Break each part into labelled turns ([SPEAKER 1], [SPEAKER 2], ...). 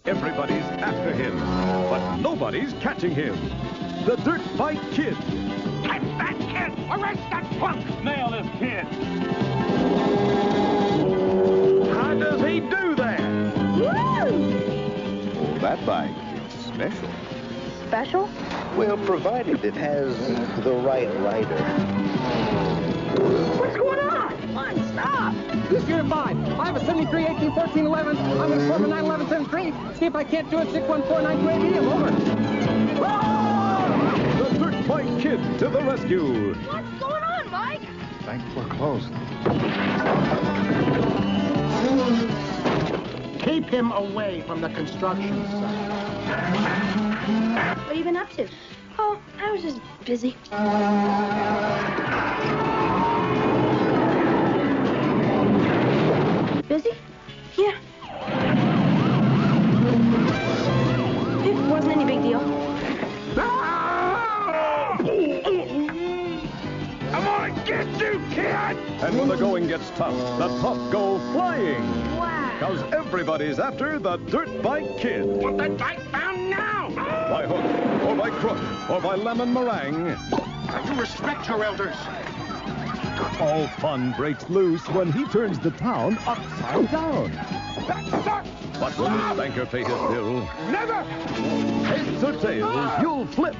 [SPEAKER 1] Everybody's after him, but nobody's catching him. The Dirt Bike Kid.
[SPEAKER 2] Catch that kid! Arrest that punk! Nail this kid!
[SPEAKER 1] How does he do that?
[SPEAKER 3] Woo!
[SPEAKER 4] That bike is special.
[SPEAKER 3] Special?
[SPEAKER 4] Well, provided it has the right rider.
[SPEAKER 3] What's going on? Come on, stop!
[SPEAKER 5] This is Unit 5. I have a 73, 18, 14, 11. I'm in Corporate 911 73. See if I can't do it. 614-9280. I'm over.
[SPEAKER 1] The Dirt Bike Kid to the rescue.
[SPEAKER 3] What's going on, Mike?
[SPEAKER 4] Bank foreclosed.
[SPEAKER 5] Keep him away from the construction site.
[SPEAKER 3] What have you been up to? Oh, I was just busy. Busy? Yeah. It wasn't any big deal.
[SPEAKER 2] I'm gonna get you, kid!
[SPEAKER 1] And when the going gets tough, the tough go flying.
[SPEAKER 3] Wow.
[SPEAKER 1] Because everybody's after the Dirt Bike Kid.
[SPEAKER 2] Want that bike found now!
[SPEAKER 1] By hook, or by crook, or by lemon meringue.
[SPEAKER 2] You respect your elders.
[SPEAKER 1] All fun breaks loose when he turns the town upside down.
[SPEAKER 2] That sucks!
[SPEAKER 1] But will the banker pay his bill?
[SPEAKER 2] Never!
[SPEAKER 1] Heads or tails, you'll flip.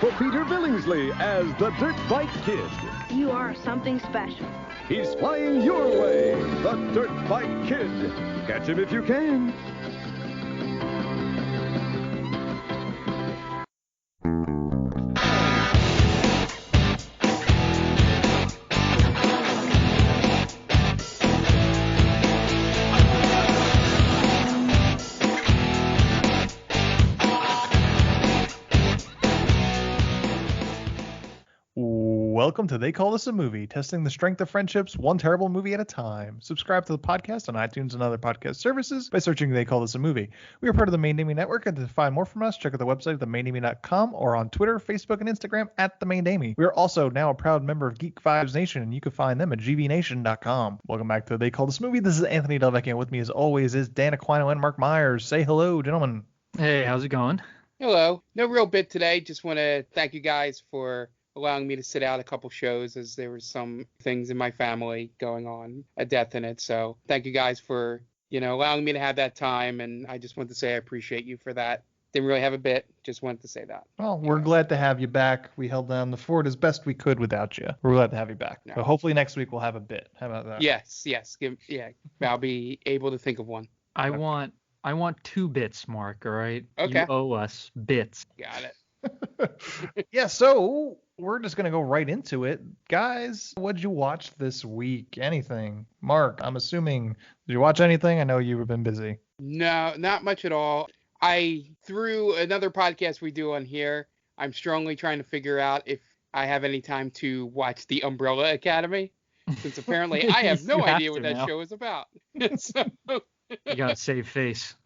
[SPEAKER 1] For Peter Billingsley as the Dirt Bike Kid.
[SPEAKER 3] You are something special.
[SPEAKER 1] He's flying your way, the Dirt Bike Kid. Catch him if you can.
[SPEAKER 6] Welcome to They Call This a Movie, testing the strength of friendships one terrible movie at a time. Subscribe to the podcast on iTunes and other podcast services by searching They Call This a Movie. We are part of the Main Damie Network, and to find more from us, check out the website at themaindamie.com or on Twitter, Facebook, and Instagram at The Main Damie. We are also now a proud member of Geek Vibes Nation, and you can find them at gvnation.com. Welcome back to They Call This a Movie. This is Anthony Delvecchio, and with me as always is Dan Aquino and Mark Myers. Say hello, gentlemen.
[SPEAKER 7] Hey, how's it going?
[SPEAKER 8] Hello. No real bit today. Just want to thank you guys for allowing me to sit out a couple shows, as there were some things in my family going on, a death in it. So thank you guys for, allowing me to have that time. And I just want to say I appreciate you for that. Didn't really have a bit. Just wanted to say that.
[SPEAKER 6] Well, we're glad to have you back. We held down the fort as best we could without you. We're glad to have you back.
[SPEAKER 8] No.
[SPEAKER 6] So hopefully next week we'll have a bit. How about that?
[SPEAKER 8] Yes. I'll be able to think of one.
[SPEAKER 7] I want 2 bits, Mark, all right?
[SPEAKER 8] Okay.
[SPEAKER 7] You owe us bits.
[SPEAKER 8] Got it.
[SPEAKER 6] Yeah, so we're just going to go right into it. Guys, what'd you watch this week? Anything? Mark, I'm assuming, did you watch anything? I know you've been busy.
[SPEAKER 8] No, not much at all. Through another podcast we do on here, I'm strongly trying to figure out if I have any time to watch The Umbrella Academy, since apparently I have no idea what that show is about. So,
[SPEAKER 7] you got to save face.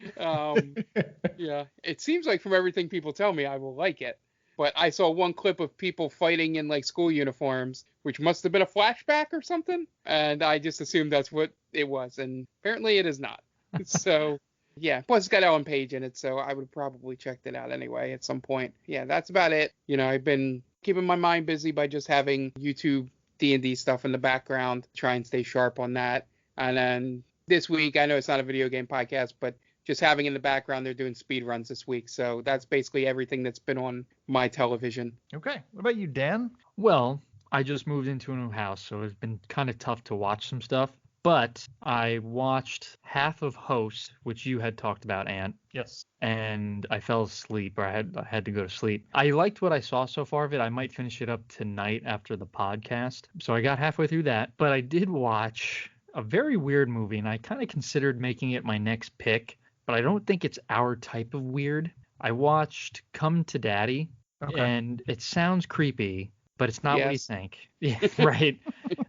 [SPEAKER 8] yeah, it seems like from everything people tell me, I will like it. But I saw one clip of people fighting in like school uniforms, which must have been a flashback or something. And I just assumed that's what it was. And apparently it is not. So, yeah. Plus it's got Ellen Page in it, so I would have probably checked it out anyway at some point. Yeah, that's about it. I've been keeping my mind busy by just having YouTube D&D stuff in the background, try and stay sharp on that. And then this week, I know it's not a video game podcast, but just having in the background, they're doing speed runs this week. So that's basically everything that's been on my television.
[SPEAKER 6] Okay. What about you, Dan?
[SPEAKER 7] Well, I just moved into a new house, so it's been kind of tough to watch some stuff. But I watched half of Host, which you had talked about, Ant.
[SPEAKER 6] Yes.
[SPEAKER 7] And I fell asleep, or I had to go to sleep. I liked what I saw so far of it. I might finish it up tonight after the podcast. So I got halfway through that. But I did watch a very weird movie, and I kind of considered making it my next pick, but I don't think it's our type of weird. I watched Come to Daddy, and it sounds creepy, but it's not what you think. Yeah, right.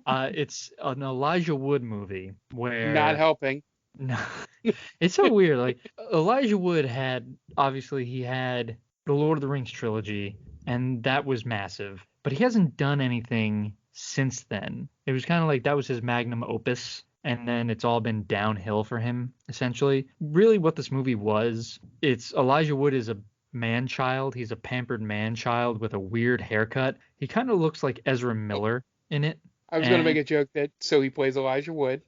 [SPEAKER 7] It's an Elijah Wood movie where...
[SPEAKER 8] Not helping.
[SPEAKER 7] No, it's so weird. Like, Elijah Wood obviously he had the Lord of the Rings trilogy, and that was massive, but he hasn't done anything since then. It was kind of like that was his magnum opus. and then it's all been downhill for him, essentially. Really what this movie was, it's Elijah Wood is a man-child. He's a pampered man-child with a weird haircut. He kind of looks like Ezra Miller in it.
[SPEAKER 8] I was going to make a joke that so he plays Elijah Wood.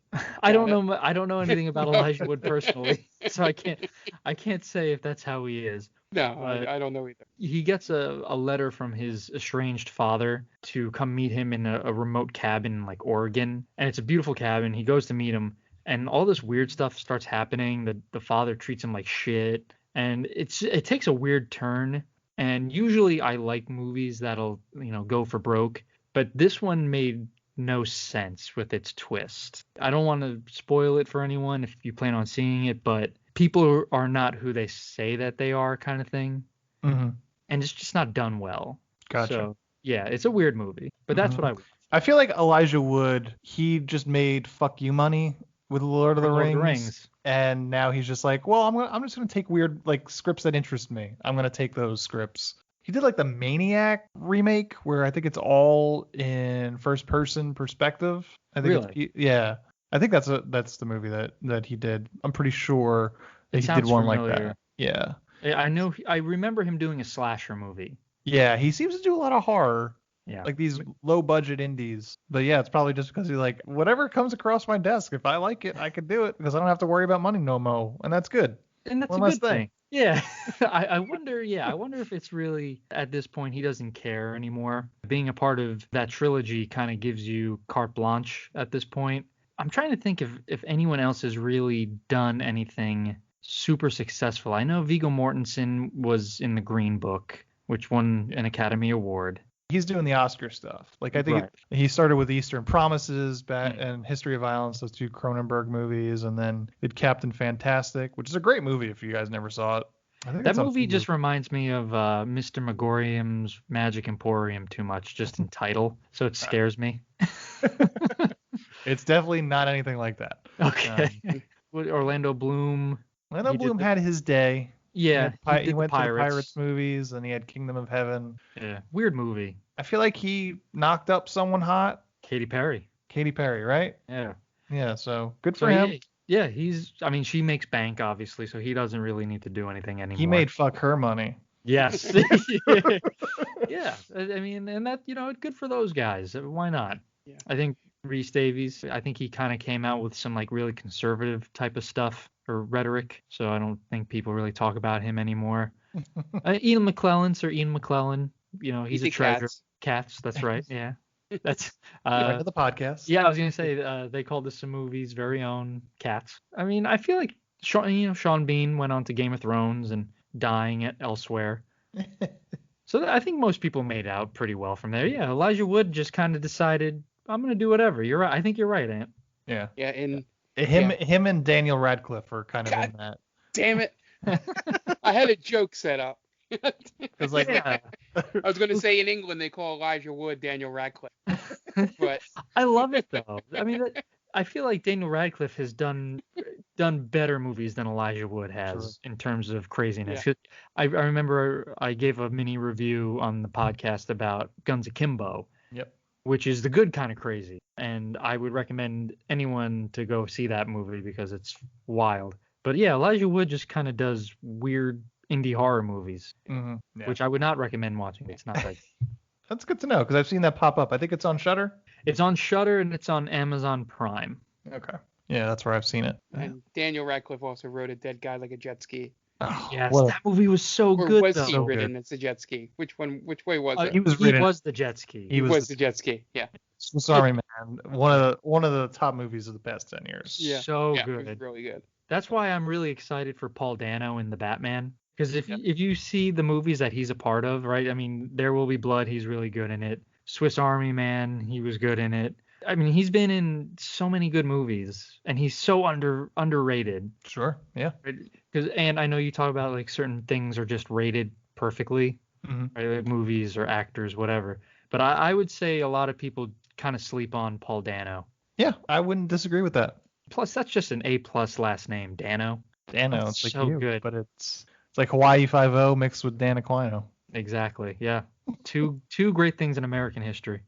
[SPEAKER 7] I don't know anything about Elijah Wood personally, so I can't say if that's how he is.
[SPEAKER 8] No, I don't know either.
[SPEAKER 7] He gets a letter from his estranged father to come meet him in a remote cabin in like Oregon, and it's a beautiful cabin. He goes to meet him, and all this weird stuff starts happening. The father treats him like shit, and it takes a weird turn. And usually I like movies that'll go for broke, but this one made no sense with its twist. I don't want to spoil it for anyone if you plan on seeing it, but people are not who they say that they are, kind of thing.
[SPEAKER 6] Mm-hmm.
[SPEAKER 7] And it's just not done well.
[SPEAKER 6] Gotcha.
[SPEAKER 7] So, yeah, it's a weird movie, but that's what
[SPEAKER 6] I feel like Elijah Wood, he just made fuck you money with Lord of the Rings. And now he's just like, well, I'm just going to take weird like scripts that interest me. I'm going to take those scripts. He did like the Maniac remake where I think it's all in first person perspective. I think
[SPEAKER 7] really?
[SPEAKER 6] Yeah. I think that's the movie that he did. I'm pretty sure that he did one familiar. Like that. Yeah.
[SPEAKER 7] I know. I remember him doing a slasher movie.
[SPEAKER 6] Yeah, he seems to do a lot of horror.
[SPEAKER 7] Yeah.
[SPEAKER 6] Like these low budget indies. But yeah, it's probably just because he's like, whatever comes across my desk, if I like it, I could do it because I don't have to worry about money no more. And that's good.
[SPEAKER 7] And that's a good thing. Yeah. I wonder if it's really at this point he doesn't care anymore. Being a part of that trilogy kind of gives you carte blanche at this point. I'm trying to think if anyone else has really done anything super successful. I know Viggo Mortensen was in The Green Book, which won an Academy Award.
[SPEAKER 6] He's doing the Oscar stuff. Like I think he started with Eastern Promises and History of Violence, those two Cronenberg movies, and then did Captain Fantastic, which is a great movie if you guys never saw it. I think
[SPEAKER 7] that movie just reminds me of Mr. Megorium's Magic Emporium too much, just in title, so it scares me.
[SPEAKER 6] It's definitely not anything like that.
[SPEAKER 7] Okay. Orlando Bloom.
[SPEAKER 6] Orlando Bloom had his day.
[SPEAKER 7] Yeah.
[SPEAKER 6] He went to the Pirates movies, and he had Kingdom of Heaven.
[SPEAKER 7] Yeah. Weird movie.
[SPEAKER 6] I feel like he knocked up someone hot.
[SPEAKER 7] Katy Perry, right?
[SPEAKER 6] Yeah. Yeah, so good for him.
[SPEAKER 7] Yeah, she makes bank, obviously, so he doesn't really need to do anything anymore.
[SPEAKER 6] He made fuck her money.
[SPEAKER 7] Yes. Yeah. I mean, and that, good for those guys. Why not?
[SPEAKER 8] Yeah.
[SPEAKER 7] I think Rhys Davies, I think he kind of came out with some like really conservative type of stuff or rhetoric, so I don't think people really talk about him anymore. Ian McClellan, he's a treasure. Cats, that's right. Yeah. That's
[SPEAKER 6] the podcast.
[SPEAKER 7] Yeah, I was gonna say they called this some movie's very own Cats. I mean, I feel like Sean Bean went on to Game of Thrones and dying elsewhere. So I think most people made out pretty well from there. Yeah, Elijah Wood just kind of decided, I'm gonna do whatever. You're right. I think you're right, Ant.
[SPEAKER 6] Yeah.
[SPEAKER 8] Yeah.
[SPEAKER 6] Him and Daniel Radcliffe are kind of in that.
[SPEAKER 8] Damn it! I had a joke set up.
[SPEAKER 6] It's like,
[SPEAKER 8] I was going to say in England they call Elijah Wood Daniel Radcliffe, but
[SPEAKER 7] I love it though. I mean, I feel like Daniel Radcliffe has done better movies than Elijah Wood has in terms of craziness. Yeah. I remember I gave a mini review on the podcast about Guns Akimbo, which is the good kind of crazy, and I would recommend anyone to go see that movie because it's wild. But yeah, Elijah Wood just kind of does weird indie horror movies, which I would not recommend watching. It's not like
[SPEAKER 6] That's good to know because I've seen that pop up. I think it's on Shudder.
[SPEAKER 7] It's on Shudder and it's on Amazon Prime.
[SPEAKER 6] Okay. Yeah, that's where I've seen it.
[SPEAKER 8] And Daniel Radcliffe also wrote A Dead Guy Like a Jet Ski.
[SPEAKER 7] Oh, yes, that movie was so good.
[SPEAKER 8] Or was he ridden as a jet ski? Which way was it?
[SPEAKER 6] He was
[SPEAKER 7] the jet ski.
[SPEAKER 8] He was the jet ski. Yeah.
[SPEAKER 6] Swiss Army Man. One of the top movies of the past 10 years.
[SPEAKER 8] Yeah.
[SPEAKER 7] So good.
[SPEAKER 8] It was really good.
[SPEAKER 7] That's why I'm really excited for Paul Dano in the Batman. Because if you see the movies that he's a part of, right? I mean, There Will Be Blood, he's really good in it. Swiss Army Man, he was good in it. I mean, he's been in so many good movies, and he's so underrated.
[SPEAKER 6] Sure, yeah.
[SPEAKER 7] And I know you talk about like certain things are just rated perfectly, right? Like movies or actors, whatever. But I would say a lot of people kind of sleep on Paul Dano.
[SPEAKER 6] Yeah, I wouldn't disagree with that.
[SPEAKER 7] Plus, that's just an A+ last name, Dano.
[SPEAKER 6] Dano, it's like
[SPEAKER 7] so good.
[SPEAKER 6] But it's like Hawaii Five-0 mixed with Dan Aquino.
[SPEAKER 7] Exactly, yeah. Two great things in American history.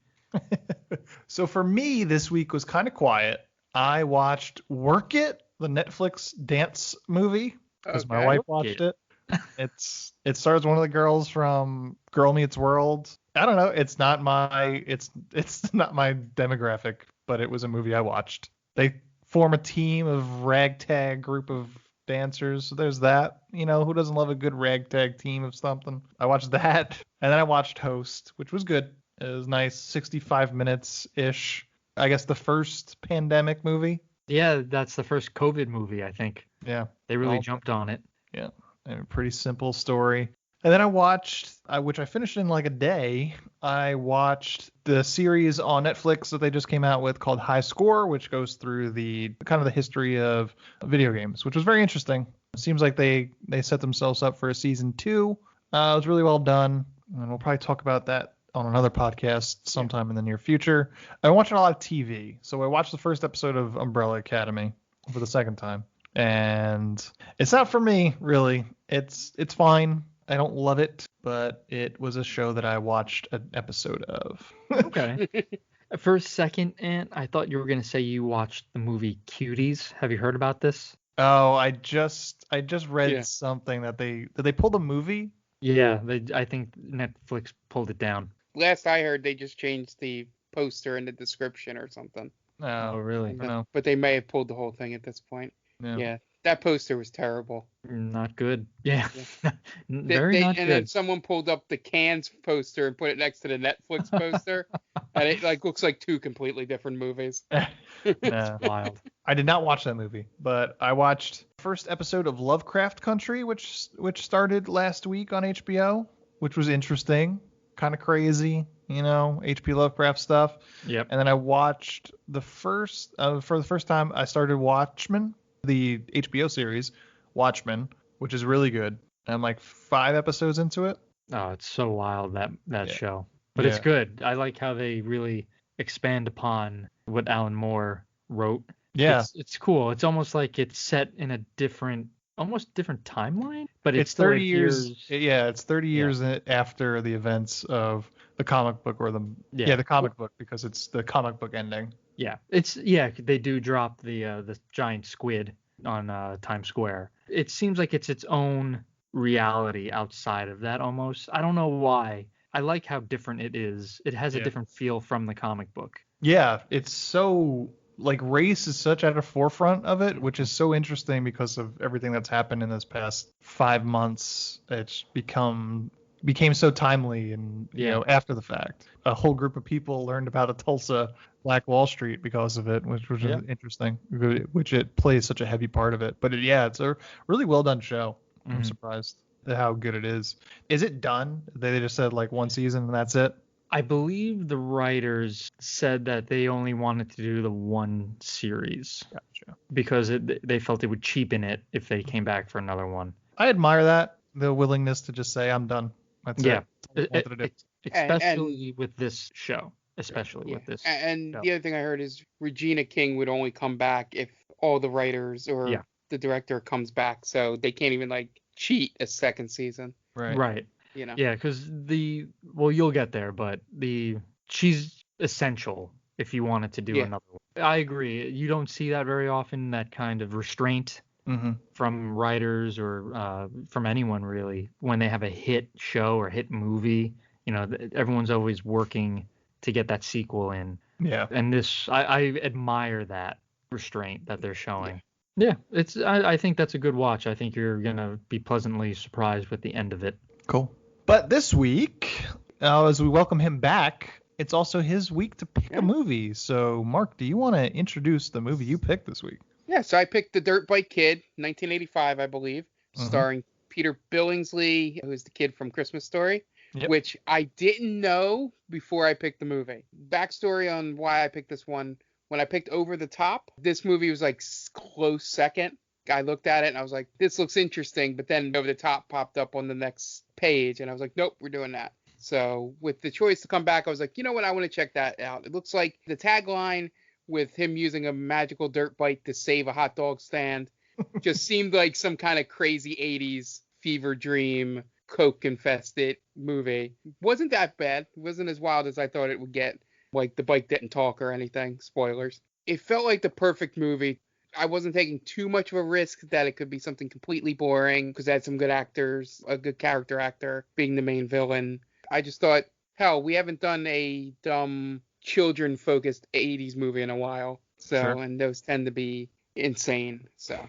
[SPEAKER 6] So for me, this week was kind of quiet. I watched Work It, the Netflix dance movie, because my
[SPEAKER 8] Okay.
[SPEAKER 6] wife watched it. It stars one of the girls from Girl Meets World. I don't know. It's not my demographic, but it was a movie I watched. They form a team of ragtag group of dancers. So there's that. Who doesn't love a good ragtag team of something? I watched that, and then I watched Host, which was good. It was nice, 65 minutes ish. I guess the first pandemic movie.
[SPEAKER 7] Yeah, that's the first COVID movie, I think.
[SPEAKER 6] Yeah.
[SPEAKER 7] They really jumped on it.
[SPEAKER 6] Yeah. A pretty simple story. And then I watched, which I finished in like a day, I watched the series on Netflix that they just came out with called High Score, which goes through the kind of the history of video games, which was very interesting. It seems like they set themselves up for a season 2. It was really well done, and we'll probably talk about that on another podcast sometime in the near future. I watched a lot of TV, so I watched the first episode of Umbrella Academy for the second time, and it's not for me, really. It's fine. I don't love it, but it was a show that I watched an episode of.
[SPEAKER 7] Okay. For a second, Ant, I thought you were going to say you watched the movie Cuties. Have you heard about this?
[SPEAKER 6] Oh, I just read something that they pulled a movie.
[SPEAKER 7] Yeah, I think Netflix pulled it down.
[SPEAKER 8] Last I heard, they just changed the poster and the description or something.
[SPEAKER 6] Oh, really? No.
[SPEAKER 8] But they may have pulled the whole thing at this point. Yeah. That poster was terrible.
[SPEAKER 7] Not good. Yeah. Very not good.
[SPEAKER 8] And then someone pulled up the Cans poster and put it next to the Netflix poster. And it looks like two completely different movies.
[SPEAKER 6] Yeah.
[SPEAKER 7] Wild.
[SPEAKER 6] I did not watch that movie, but I watched the first episode of Lovecraft Country, which started last week on HBO, which was interesting. Kind of crazy, H.P. Lovecraft stuff.
[SPEAKER 7] Yep.
[SPEAKER 6] And then I watched for the first time, I started Watchmen, the HBO series Watchmen, which is really good. I'm like 5 episodes into it.
[SPEAKER 7] Oh, it's so wild, that show. But it's good. I like how they really expand upon what Alan Moore wrote.
[SPEAKER 6] Yeah.
[SPEAKER 7] It's cool. It's almost like it's set in a almost different timeline, but
[SPEAKER 6] it's 30 years. Yeah, it's 30 years after the events of the comic book, or the comic book, because it's the comic book ending.
[SPEAKER 7] Yeah, they do drop the giant squid on Times Square. It seems like it's its own reality outside of that almost. I don't know why. I like how different it is. It has a different feel from the comic book. Yeah,
[SPEAKER 6] it's so race is such at the forefront of it, which is so interesting because of everything that's happened in this past 5 months. It's became so timely, and after the fact, a whole group of people learned about a Tulsa Black Wall Street because of it, which was interesting, which it plays such a heavy part of it. But it's a really well done show. Mm-hmm. I'm surprised at how good it is. Is it done? They just said 1 season and that's it?
[SPEAKER 7] I believe the writers said that they only wanted to do the 1 series.
[SPEAKER 6] Gotcha.
[SPEAKER 7] Because they felt it would cheapen it if they came back for another one.
[SPEAKER 6] I admire that, the willingness to just say, I'm done. That's it.
[SPEAKER 7] Especially with this show. With this.
[SPEAKER 8] And the other thing I heard is Regina King would only come back if all the writers or the director comes back. So they can't even cheat a second season.
[SPEAKER 7] Right. Yeah, because you'll get there, but she's essential if you wanted to do another one. I agree. You don't see that very often, that kind of restraint from writers or from anyone really when they have a hit show or hit movie. Everyone's always working to get that sequel in. Yeah. And this, I admire that restraint that they're showing. Yeah, I think that's a good watch. I think you're gonna be pleasantly surprised with the end of it.
[SPEAKER 6] Cool. But this week, as we welcome him back, it's also his week to pick a movie. So, Mark, do you want to introduce the movie you picked this week?
[SPEAKER 8] Yeah, so I picked The Dirt Bike Kid, 1985, I believe, starring Peter Billingsley, who's the kid from Christmas Story, which I didn't know before I picked the movie. Backstory on why I picked this one. When I picked Over the Top, this movie was close second. I looked at it and I was like, this looks interesting. But then Over the Top popped up on the next page and I was like, nope, we're doing that. So with the choice to come back, I was like, you know what? I want to check that out. It looks like the tagline with him using a magical dirt bike to save a hot dog stand just seemed like some kind of crazy 80s fever dream, coke infested movie. Wasn't that bad. It wasn't as wild as I thought it would get. The bike didn't talk or anything. Spoilers. It felt like the perfect movie. I wasn't taking too much of a risk that it could be something completely boring because it had some good actors, a good character actor being the main villain. I just thought, hell, we haven't done a dumb children-focused 80s movie in a while. So,
[SPEAKER 6] Sure.
[SPEAKER 8] And those tend to be insane. So,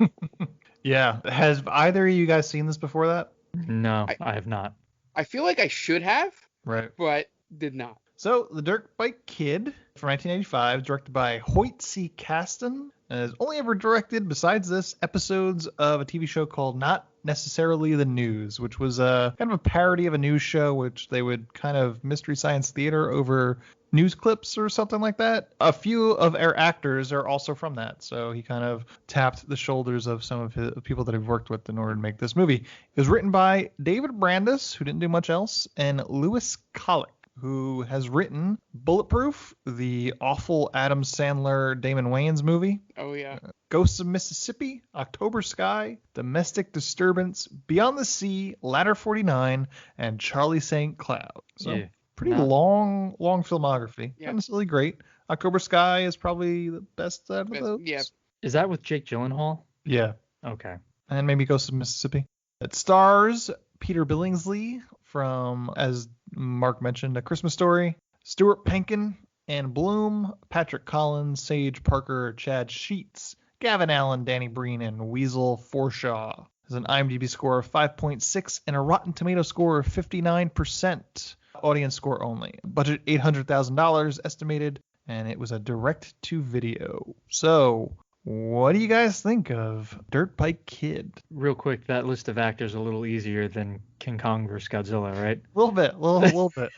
[SPEAKER 6] Yeah. Has either of you guys seen this before that?
[SPEAKER 7] No, I have not.
[SPEAKER 8] I feel like I should have,
[SPEAKER 6] Right.
[SPEAKER 8] but did not.
[SPEAKER 6] So, The Dirt Bike Kid from 1985, directed by Hoyt C. Caston, and has only ever directed, besides this, episodes of a TV show called Not Necessarily the News, which was a kind of a parody of a news show, which they would kind of Mystery Science Theater over news clips or something like that. A few of our actors are also from that, so he kind of tapped the shoulders of some of his people that he've worked with in order to make this movie. It was written by David Brandis, who didn't do much else, and Lewis Collick, who has written Bulletproof, the awful Adam Sandler Damon Wayans movie.
[SPEAKER 8] Oh, yeah.
[SPEAKER 6] Ghosts of Mississippi, October Sky, Domestic Disturbance, Beyond the Sea, Ladder 49, and Charlie St. Cloud. So pretty long filmography.
[SPEAKER 8] Yeah.
[SPEAKER 6] Not necessarily great. October Sky is probably the best out of those.
[SPEAKER 8] Yeah.
[SPEAKER 7] Is that with Jake Gyllenhaal?
[SPEAKER 6] Yeah.
[SPEAKER 7] Okay.
[SPEAKER 6] And maybe Ghosts of Mississippi. It stars Peter Billingsley from, as Mark mentioned, A Christmas Story, Stuart Penkin, Ann Bloom, Patrick Collins, Sage Parker, Chad Sheets, Gavin Allen, Danny Breen, and Weasel Forshaw. Has an IMDb score of 5.6 and a Rotten Tomato score of 59%. Audience score only. Budget $800,000 estimated, and it was a direct-to-video. So, what do you guys think of Dirt Bike Kid?
[SPEAKER 7] Real quick, that list of actors is a little easier than King Kong vs. Godzilla, right?
[SPEAKER 6] A little bit.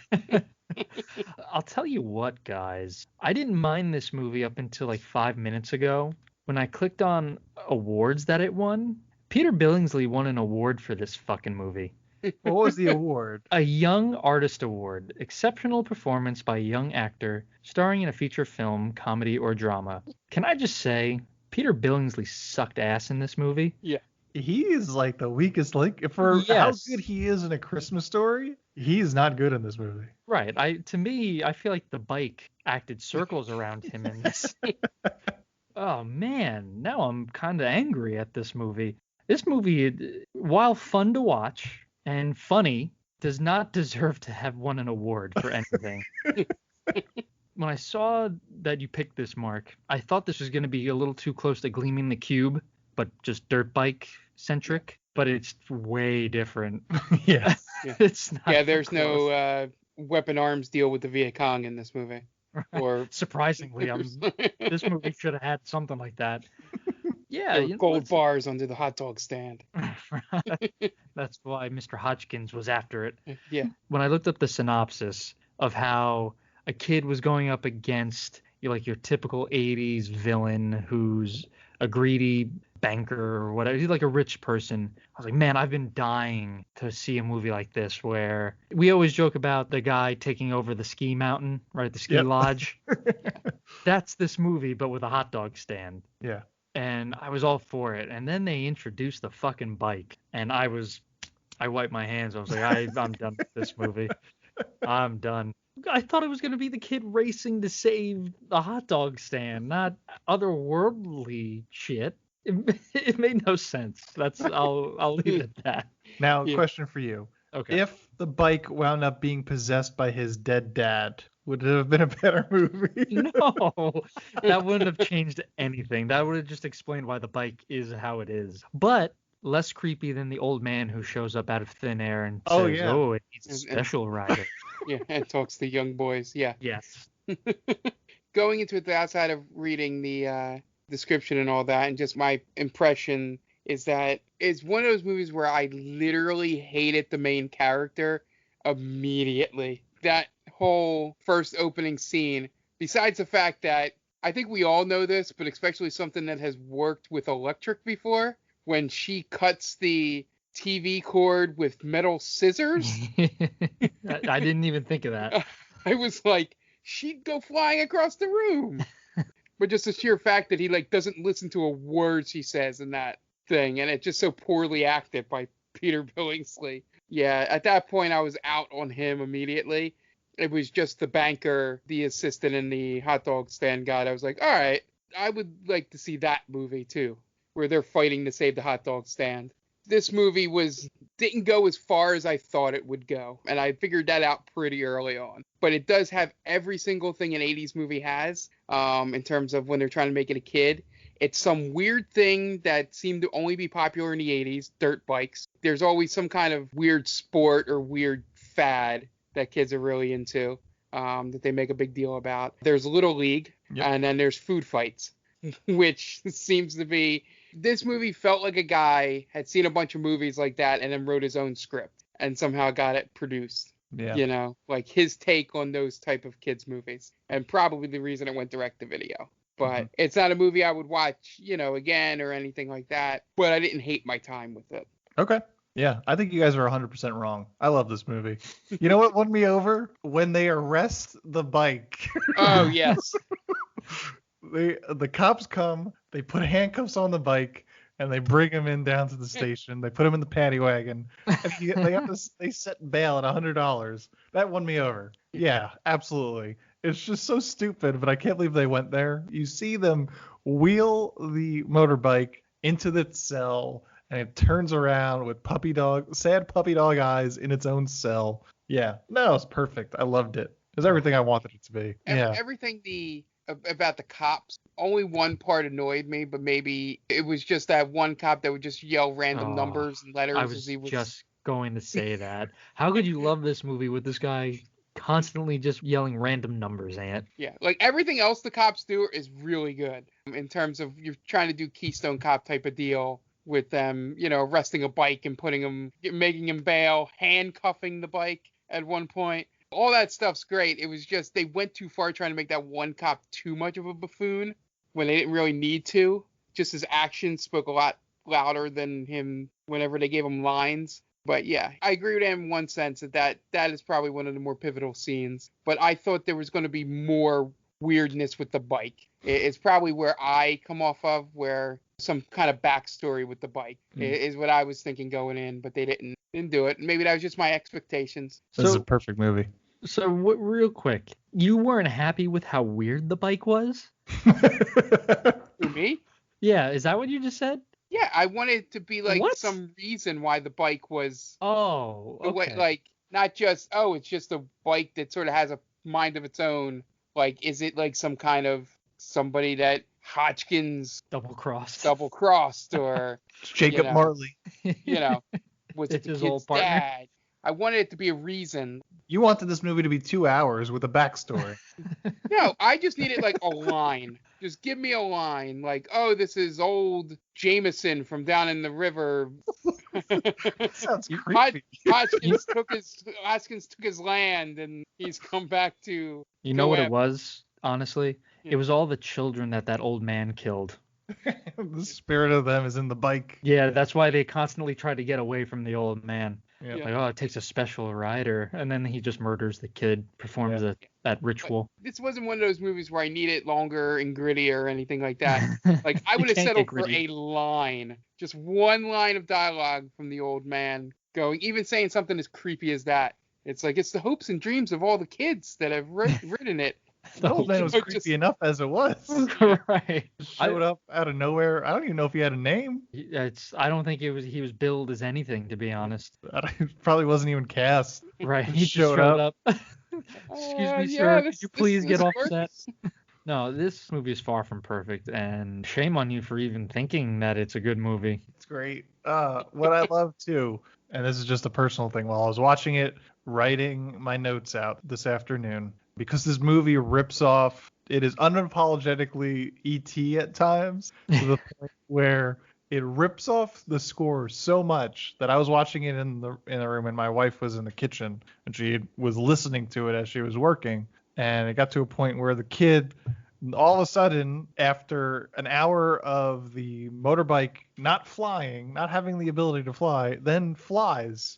[SPEAKER 7] I'll tell you what, guys. I didn't mind this movie up until like 5 minutes ago. When I clicked on awards that it won, Peter Billingsley won an award for this fucking movie.
[SPEAKER 6] What was the award?
[SPEAKER 7] A Young Artist Award. Exceptional performance by a young actor starring in a feature film, comedy, or drama. Can I just say, Peter Billingsley sucked ass in this movie.
[SPEAKER 8] Yeah.
[SPEAKER 6] He is like the weakest link. For how good he is in A Christmas Story, he's not good in this movie.
[SPEAKER 7] Right. To me, I feel like the bike acted circles around him in this. Oh, man. Now I'm kind of angry at this movie. This movie, while fun to watch and funny, does not deserve to have won an award for anything. When I saw that you picked this, Mark, I thought this was going to be a little too close to Gleaming the Cube, but just dirt bike centric. But it's way different.
[SPEAKER 6] Yeah.
[SPEAKER 7] It's not.
[SPEAKER 8] Yeah, there's no weapon arms deal with the Viet Cong in this movie. Or
[SPEAKER 7] surprisingly, this movie should have had something like that. Yeah,
[SPEAKER 8] gold bars under the hot dog stand.
[SPEAKER 7] That's why Mr. Hodgkins was after it.
[SPEAKER 8] Yeah.
[SPEAKER 7] When I looked up the synopsis of how a kid was going up against your typical 80s villain who's a greedy banker or whatever, he's like a rich person. I was like, man, I've been dying to see a movie like this where we always joke about the guy taking over the ski mountain, right? The ski lodge. That's this movie, but with a hot dog stand.
[SPEAKER 6] Yeah.
[SPEAKER 7] And I was all for it. And then they introduced the fucking bike. And I wiped my hands. I was like, I'm done with this movie. I'm done. I thought it was going to be the kid racing to save the hot dog stand, not otherworldly shit. It made no sense. I'll leave it at that.
[SPEAKER 6] Now, question for you.
[SPEAKER 7] Okay.
[SPEAKER 6] If the bike wound up being possessed by his dead dad, would it have been a better movie?
[SPEAKER 7] No, that wouldn't have changed anything. That would have just explained why the bike is how it is. But less creepy than the old man who shows up out of thin air and says, "Oh, it needs a special rider."
[SPEAKER 8] Yeah, and talks to young boys. Yeah.
[SPEAKER 7] Yes.
[SPEAKER 8] Going into it outside of reading the description and all that, and just my impression is that it's one of those movies where I literally hated the main character immediately. That whole first opening scene, besides the fact that I think we all know this, but especially something that has worked with electric before, when she cuts the TV cord with metal scissors.
[SPEAKER 7] I didn't even think of that.
[SPEAKER 8] I was like, she'd go flying across the room. But just the sheer fact that he doesn't listen to a word she says in that thing, and it's just so poorly acted by Peter Billingsley. Yeah, at that point I was out on him immediately. It was just the banker, the assistant, and the hot dog stand guy. I was like, all right, I would like to see that movie too, where they're fighting to save the hot dog stand. This movie didn't go as far as I thought it would go, and I figured that out pretty early on. But it does have every single thing an 80s movie has, in terms of when they're trying to make it a kid. It's some weird thing that seemed to only be popular in the 80s, dirt bikes. There's always some kind of weird sport or weird fad that kids are really into, that they make a big deal about. There's Little League, and then there's food fights, which seems to be... This movie felt like a guy had seen a bunch of movies like that and then wrote his own script and somehow got it produced.
[SPEAKER 6] Yeah.
[SPEAKER 8] You know, like his take on those type of kids movies, and probably the reason it went direct to video. But it's not a movie I would watch, you know, again or anything like that. But I didn't hate my time with it.
[SPEAKER 6] Okay. Yeah, I think you guys are 100% wrong. I love this movie. You know what won me over? When they arrest the bike.
[SPEAKER 8] Oh, yes.
[SPEAKER 6] The cops come, they put handcuffs on the bike, and they bring him in down to the station. They put him in the paddy wagon. And they set bail at $100. That won me over. Yeah, absolutely. It's just so stupid, but I can't believe they went there. You see them wheel the motorbike into the cell, and it turns around with sad puppy dog eyes in its own cell. Yeah, no, it's perfect. I loved it. It was everything I wanted it to be.
[SPEAKER 8] Everything about the cops, only one part annoyed me, but maybe it was just that one cop that would just yell random numbers and letters.
[SPEAKER 7] I was just going to say that. How could you love this movie with this guy constantly just yelling random numbers, Ant?
[SPEAKER 8] Yeah, like everything else the cops do is really good in terms of you're trying to do Keystone Cop type of deal with them, you know, arresting a bike and making him bail, handcuffing the bike at one point. All that stuff's great. It was just they went too far trying to make that one cop too much of a buffoon when they didn't really need to. Just his actions spoke a lot louder than him whenever they gave him lines. But yeah, I agree with him in one sense that is probably one of the more pivotal scenes. But I thought there was going to be more weirdness with the bike. It's probably where I come off of, where some kind of backstory with the bike is what I was thinking going in, but they didn't do it. Maybe that was just my expectations.
[SPEAKER 6] This is a perfect movie.
[SPEAKER 7] So real quick, you weren't happy with how weird the bike was?
[SPEAKER 8] For me?
[SPEAKER 7] Yeah, is that what you just said?
[SPEAKER 8] Yeah, I wanted it to be like some reason why the bike was.
[SPEAKER 7] Oh, okay.
[SPEAKER 8] Like not just it's just a bike that sort of has a mind of its own. Like, is it like some kind of somebody that Hodgkins
[SPEAKER 7] double crossed,
[SPEAKER 8] or
[SPEAKER 6] Jacob Marley?
[SPEAKER 8] You know, was it
[SPEAKER 7] it's
[SPEAKER 8] the
[SPEAKER 7] his
[SPEAKER 8] kid's
[SPEAKER 7] old partner?
[SPEAKER 8] dad? I wanted it to be a reason.
[SPEAKER 6] You wanted this movie to be 2 hours with a backstory.
[SPEAKER 8] No, I just needed like a line. Just give me a line like, oh, this is old Jameson from down in the river.
[SPEAKER 6] Sounds creepy.
[SPEAKER 8] Hodgkins took his land and he's come back to.
[SPEAKER 7] You know what it was, honestly? Yeah. It was all the children that old man killed.
[SPEAKER 6] The spirit of them is in the bike.
[SPEAKER 7] Yeah, that's why they constantly try to get away from the old man.
[SPEAKER 6] Yep.
[SPEAKER 7] Like, oh, it takes a special rider, and then he just murders the kid, performs that ritual.
[SPEAKER 8] But this wasn't one of those movies where I need it longer and grittier or anything like that. Like, I would have settled for a line, just one line of dialogue from the old man going, even saying something as creepy as that. It's like, it's the hopes and dreams of all the kids that have written it.
[SPEAKER 6] The old man was creepy enough as it was.
[SPEAKER 7] Right.
[SPEAKER 6] Showed up out of nowhere. I don't even know if he had a name.
[SPEAKER 7] I don't think he was billed as anything, to be honest.
[SPEAKER 6] Probably wasn't even cast.
[SPEAKER 7] Right. He showed up. Excuse me, sir. Could you please get off set? No, this movie is far from perfect, and shame on you for even thinking that it's a good movie.
[SPEAKER 6] It's great. What I love too, and this is just a personal thing, while I was watching it, writing my notes out this afternoon, because this movie rips off, it is unapologetically E.T. at times, to the point where it rips off the score so much that I was watching it in the room, and my wife was in the kitchen, and she was listening to it as she was working, and it got to a point where the kid, all of a sudden, after an hour of the motorbike not flying, not having the ability to fly, then flies,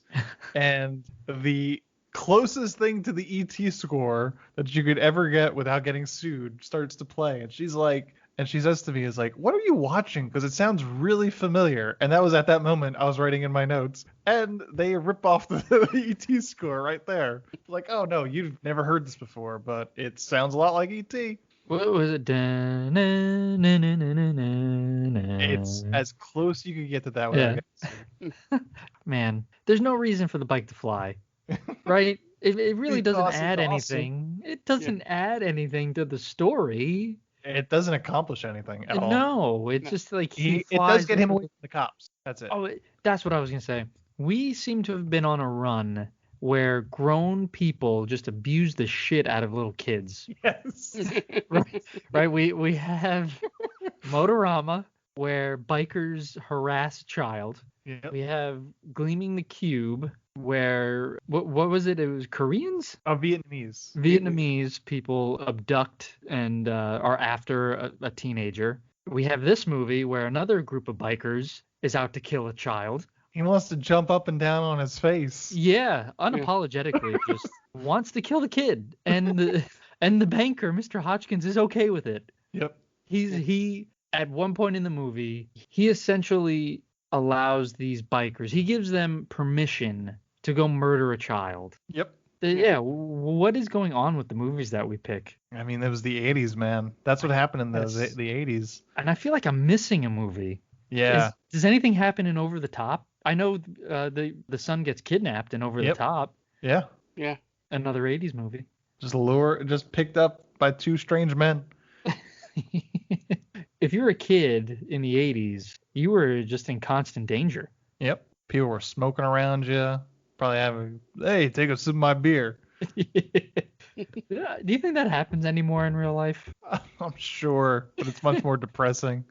[SPEAKER 6] and the closest thing to the ET score that you could ever get without getting sued starts to play, and she says to me, is like, what are you watching? Because it sounds really familiar. And that was at that moment I was writing in my notes, and they rip off the ET score right there. Like, oh no, you've never heard this before, but it sounds a lot like ET.
[SPEAKER 7] What was it?
[SPEAKER 6] It's as close you could get to that
[SPEAKER 7] Yeah.
[SPEAKER 6] without
[SPEAKER 7] Man, there's no reason for the bike to fly, right? It really doesn't
[SPEAKER 6] Because it's
[SPEAKER 7] add
[SPEAKER 6] awesome.
[SPEAKER 7] anything. It doesn't add anything to the story.
[SPEAKER 6] It doesn't accomplish anything at all.
[SPEAKER 7] No, it's just like
[SPEAKER 6] It does
[SPEAKER 7] flies
[SPEAKER 6] get him
[SPEAKER 7] over
[SPEAKER 6] away from the cops. That's it.
[SPEAKER 7] Oh, that's what I was gonna say. We seem to have been on a run where grown people just abuse the shit out of little kids.
[SPEAKER 6] Yes.
[SPEAKER 7] Right? We have Motorama, where bikers harass a child.
[SPEAKER 6] Yep.
[SPEAKER 7] We have Gleaming the Cube, where what was it? It was Koreans? Vietnamese people abduct and are after a teenager. We have this movie where another group of bikers is out to kill a child.
[SPEAKER 6] He wants to jump up and down on his face.
[SPEAKER 7] Yeah, unapologetically, just wants to kill the kid, and the banker, Mr. Hodgkins, is okay with it.
[SPEAKER 6] Yep.
[SPEAKER 7] He at one point in the movie, he essentially allows these bikers. He gives them permission to go murder a child.
[SPEAKER 6] Yep.
[SPEAKER 7] Yeah. What is going on with the movies that we pick?
[SPEAKER 6] I mean, it was the 80s, man. That's what happened in the 80s.
[SPEAKER 7] And I feel like I'm missing a movie.
[SPEAKER 6] Yeah.
[SPEAKER 7] Does anything happen in Over the Top? I know the son gets kidnapped in Over the Top.
[SPEAKER 6] Yeah.
[SPEAKER 8] Yeah.
[SPEAKER 7] Another 80s movie.
[SPEAKER 6] Just picked up by two strange men.
[SPEAKER 7] If you're a kid in the 80s, you were just in constant danger.
[SPEAKER 6] Yep. People were smoking around you. Probably hey, take a sip of my beer.
[SPEAKER 7] Do you think that happens anymore in real life?
[SPEAKER 6] I'm sure, but it's much more depressing.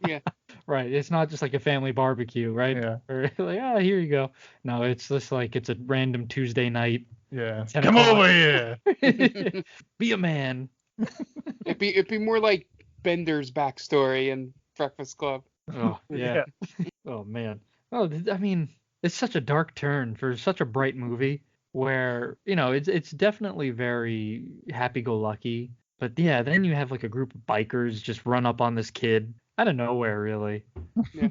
[SPEAKER 8] Yeah.
[SPEAKER 7] Right. It's not just like a family barbecue, right?
[SPEAKER 6] Yeah.
[SPEAKER 7] Or like, here you go. No, it's just like it's a random Tuesday night.
[SPEAKER 6] Yeah.
[SPEAKER 7] 10
[SPEAKER 6] Come
[SPEAKER 7] o'clock.
[SPEAKER 6] over here.
[SPEAKER 7] Be a man.
[SPEAKER 8] It'd be more like Bender's backstory in Breakfast Club.
[SPEAKER 7] Oh, yeah. Oh, man. Oh, I mean, it's such a dark turn for such a bright movie where, it's definitely very happy-go-lucky. But yeah, then you have like a group of bikers just run up on this kid out of nowhere, really.
[SPEAKER 8] Yeah.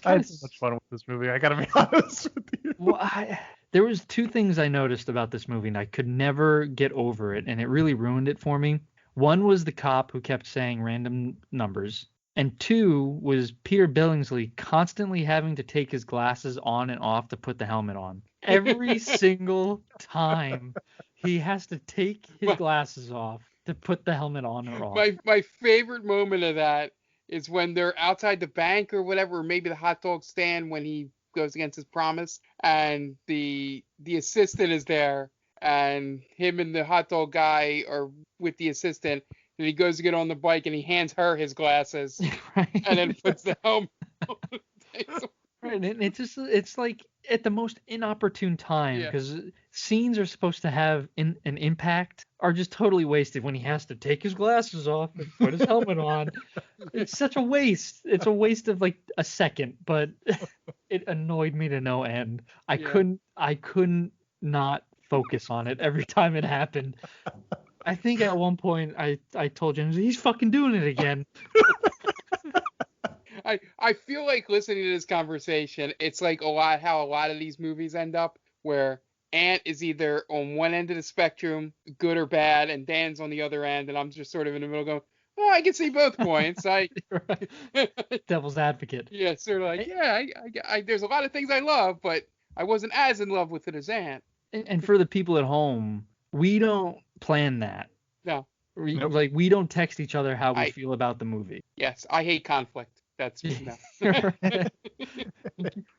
[SPEAKER 6] I had so much fun with this movie. I gotta be honest with you.
[SPEAKER 7] Well, there was two things I noticed about this movie, and I could never get over it, and it really ruined it for me. One was the cop who kept saying random numbers, and two was Peter Billingsley constantly having to take his glasses on and off to put the helmet on. Every single time he has to take his glasses off to put the helmet on or off.
[SPEAKER 8] My favorite moment of that is when they're outside the bank or whatever, or maybe the hot dog stand when he goes against his promise, and the assistant is there, and him and the hot dog guy are with the assistant, and he goes to get on the bike and he hands her his glasses,
[SPEAKER 7] Right.
[SPEAKER 8] and then puts the helmet on.
[SPEAKER 7] Right, and it's like at the most inopportune time, because scenes are supposed to have an impact are just totally wasted when he has to take his glasses off and put his helmet on. It's such a waste. It's a waste of like a second, but it annoyed me to no end. I couldn't not focus on it every time it happened. I think at one point I told James, he's fucking doing it again.
[SPEAKER 8] I feel like listening to this conversation, it's like how a lot of these movies end up, where Ant is either on one end of the spectrum, good or bad, and Dan's on the other end, and I'm just sort of in the middle going, oh, I can see both points.
[SPEAKER 7] Right. Devil's advocate.
[SPEAKER 8] Yeah, sort of like, I there's a lot of things I love, but I wasn't as in love with it as Ant.
[SPEAKER 7] And for the people at home, we don't plan that.
[SPEAKER 8] No.
[SPEAKER 7] Like, we don't text each other how we feel about the movie.
[SPEAKER 8] Yes, I hate conflict. That's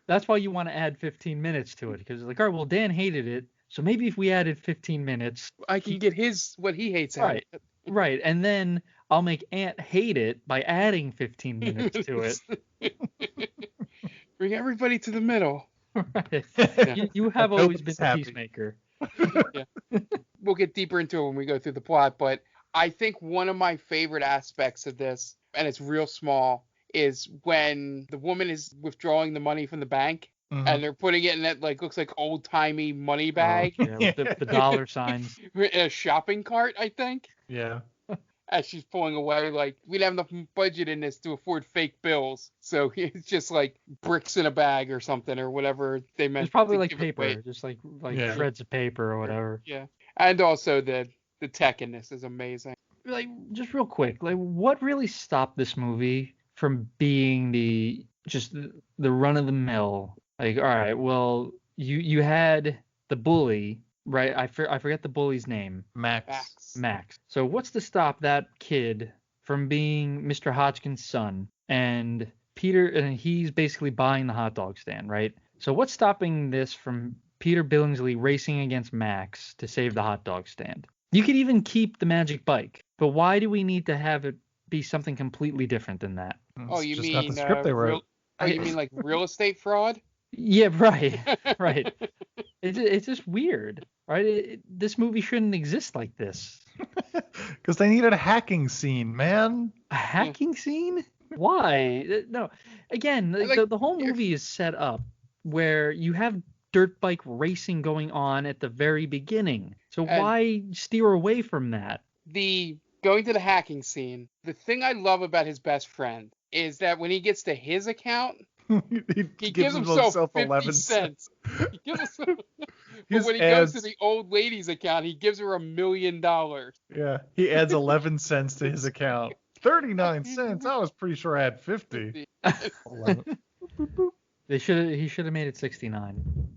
[SPEAKER 7] That's why you want to add 15 minutes to it, because like, all right, well, Dan hated it, so maybe if we added 15 minutes,
[SPEAKER 8] I can get what he hates out.
[SPEAKER 7] Right, and then I'll make Ant hate it by adding 15 minutes to it.
[SPEAKER 8] Bring everybody to the middle.
[SPEAKER 7] Right. You have always been the peacemaker.
[SPEAKER 8] Yeah. We'll get deeper into it when we go through the plot, but I think one of my favorite aspects of this, and it's real small, is when the woman is withdrawing the money from the bank, and they're putting it in that looks like old timey money bag.
[SPEAKER 7] With the dollar signs.
[SPEAKER 8] In a shopping cart, I think.
[SPEAKER 6] Yeah.
[SPEAKER 8] As she's pulling away, we don't have enough budget in this to afford fake bills, so it's just like bricks in a bag or something or whatever they meant.
[SPEAKER 7] It's probably like paper, just like shreds of paper or whatever.
[SPEAKER 8] Yeah, and also the tech in this is amazing.
[SPEAKER 7] like, just real quick, like, what really stopped this movie from being the run of the mill? Like, all right, well, you had the bully, right? I forget the bully's name. Max. So what's to stop that kid from being Mr. Hodgkin's son and Peter, and he's basically buying the hot dog stand, right? So what's stopping this from Peter Billingsley racing against Max to save the hot dog stand? You could even keep the magic bike, but why do we need to have it be something completely different than that?
[SPEAKER 8] Oh, you
[SPEAKER 6] just
[SPEAKER 8] mean
[SPEAKER 6] not the script they wrote.
[SPEAKER 8] you mean like real estate fraud?
[SPEAKER 7] Yeah, right. It's just weird, right? This movie shouldn't exist like this.
[SPEAKER 6] Because they needed a hacking scene, man.
[SPEAKER 7] A hacking scene? Why? No. Again, the whole movie is set up where you have dirt bike racing going on at the very beginning. So why steer away from that?
[SPEAKER 8] Going to the hacking scene, the thing I love about his best friend is that when he gets to his account, he gives himself 50 cents. He gives himself, but when he goes to the old lady's account, he gives her $1 million.
[SPEAKER 6] Yeah, he adds 11 cents to his account. 39 cents? I was pretty sure I had 50.
[SPEAKER 7] He should have made it 69.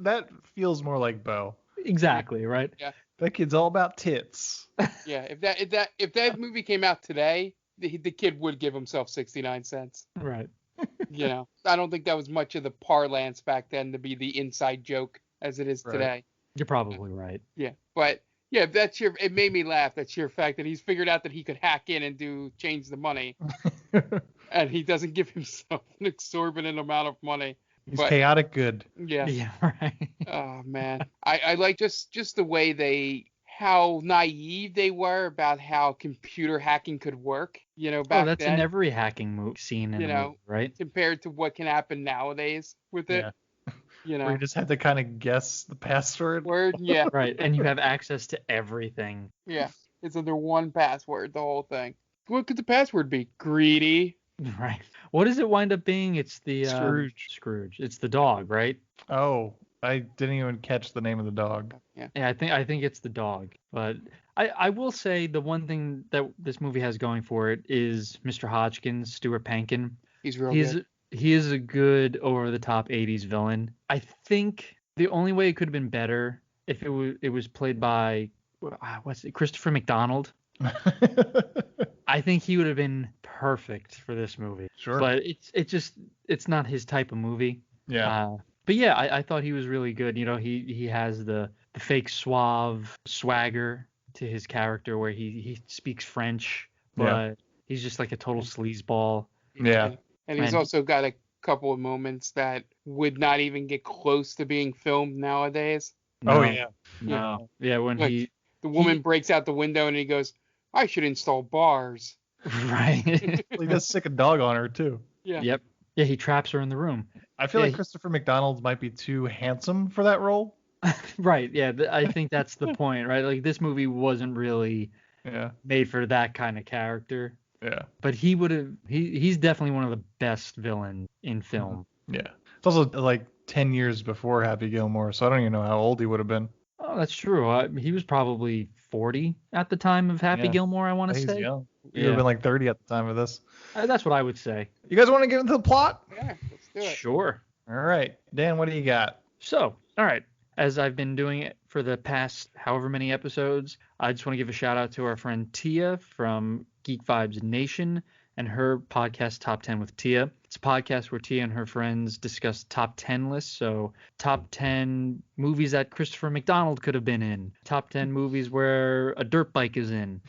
[SPEAKER 6] That feels more like Bo.
[SPEAKER 7] Exactly, right?
[SPEAKER 8] Yeah.
[SPEAKER 6] That kid's all about tits.
[SPEAKER 8] Yeah, if that movie came out today, the kid would give himself 69 cents.
[SPEAKER 7] Right.
[SPEAKER 8] You know, I don't think that was much of the parlance back then to be the inside joke as it is today.
[SPEAKER 7] You're probably right.
[SPEAKER 8] Yeah, but yeah, it made me laugh. That sheer fact that he's figured out that he could hack in and change the money, and he doesn't give himself an exorbitant amount of money.
[SPEAKER 6] He's chaotic good.
[SPEAKER 8] Yeah.
[SPEAKER 7] Yeah, right.
[SPEAKER 8] Oh man, I like just the way how naive they were about how computer hacking could work. You know, back
[SPEAKER 7] that's
[SPEAKER 8] then.
[SPEAKER 7] in every hacking scene in a movie, right?
[SPEAKER 8] Compared to what can happen nowadays with it.
[SPEAKER 6] Yeah.
[SPEAKER 8] You know,
[SPEAKER 6] where you just have to kind of guess the password.
[SPEAKER 8] Yeah.
[SPEAKER 7] Right, and you have access to everything.
[SPEAKER 8] Yeah, it's under one password, the whole thing. What could the password be? Greedy.
[SPEAKER 7] Right. What does it wind up being? It's the
[SPEAKER 6] Scrooge.
[SPEAKER 7] It's the dog, right?
[SPEAKER 6] Oh, I didn't even catch the name of the dog.
[SPEAKER 8] Yeah,
[SPEAKER 7] I think it's the dog. But I will say the one thing that this movie has going for it is Mr. Hodgkins, Stuart Pankin.
[SPEAKER 8] He's good.
[SPEAKER 7] He is a good over-the-top 80s villain. I think the only way it could have been better if it was played by Christopher McDonald. I think he would have been perfect for this movie.
[SPEAKER 6] Sure.
[SPEAKER 7] But it's not his type of movie.
[SPEAKER 6] Yeah.
[SPEAKER 7] But yeah, I thought he was really good. You know, he has the fake suave swagger to his character where he speaks French, but he's just like a total sleazeball.
[SPEAKER 6] Yeah.
[SPEAKER 8] And he's also got a couple of moments that would not even get close to being filmed nowadays.
[SPEAKER 6] Oh yeah.
[SPEAKER 7] No. Yeah, when
[SPEAKER 8] the woman breaks out the window and he goes, "I should install bars."
[SPEAKER 7] Right.
[SPEAKER 6] He does sick a dog on her too.
[SPEAKER 8] Yeah.
[SPEAKER 7] Yep. Yeah, he traps her in the room.
[SPEAKER 6] I feel like Christopher McDonald might be too handsome for that role.
[SPEAKER 7] Right. Yeah, I think that's the point, right? Like this movie wasn't really made for that kind of character.
[SPEAKER 6] Yeah.
[SPEAKER 7] But he's definitely one of the best villains in film.
[SPEAKER 6] Yeah. It's also like 10 years before Happy Gilmore, so I don't even know how old he would have been.
[SPEAKER 7] Oh, that's true. He was probably 40 at the time of Happy Gilmore, I want to say.
[SPEAKER 6] He's young. He would have been like 30 at the time of this.
[SPEAKER 7] That's what I would say.
[SPEAKER 6] You guys want to get into the plot?
[SPEAKER 8] Yeah, let's do it.
[SPEAKER 7] Sure.
[SPEAKER 6] All right. Dan, what do you got?
[SPEAKER 7] So, all right. As I've been doing it for the past however many episodes, I just want to give a shout out to our friend Tia from Geek Vibes Nation and her podcast Top 10 with Tia. It's a podcast where Tia and her friends discuss top 10 lists. So top 10 movies that Christopher McDonald could have been in. Top 10 movies where a dirt bike is in.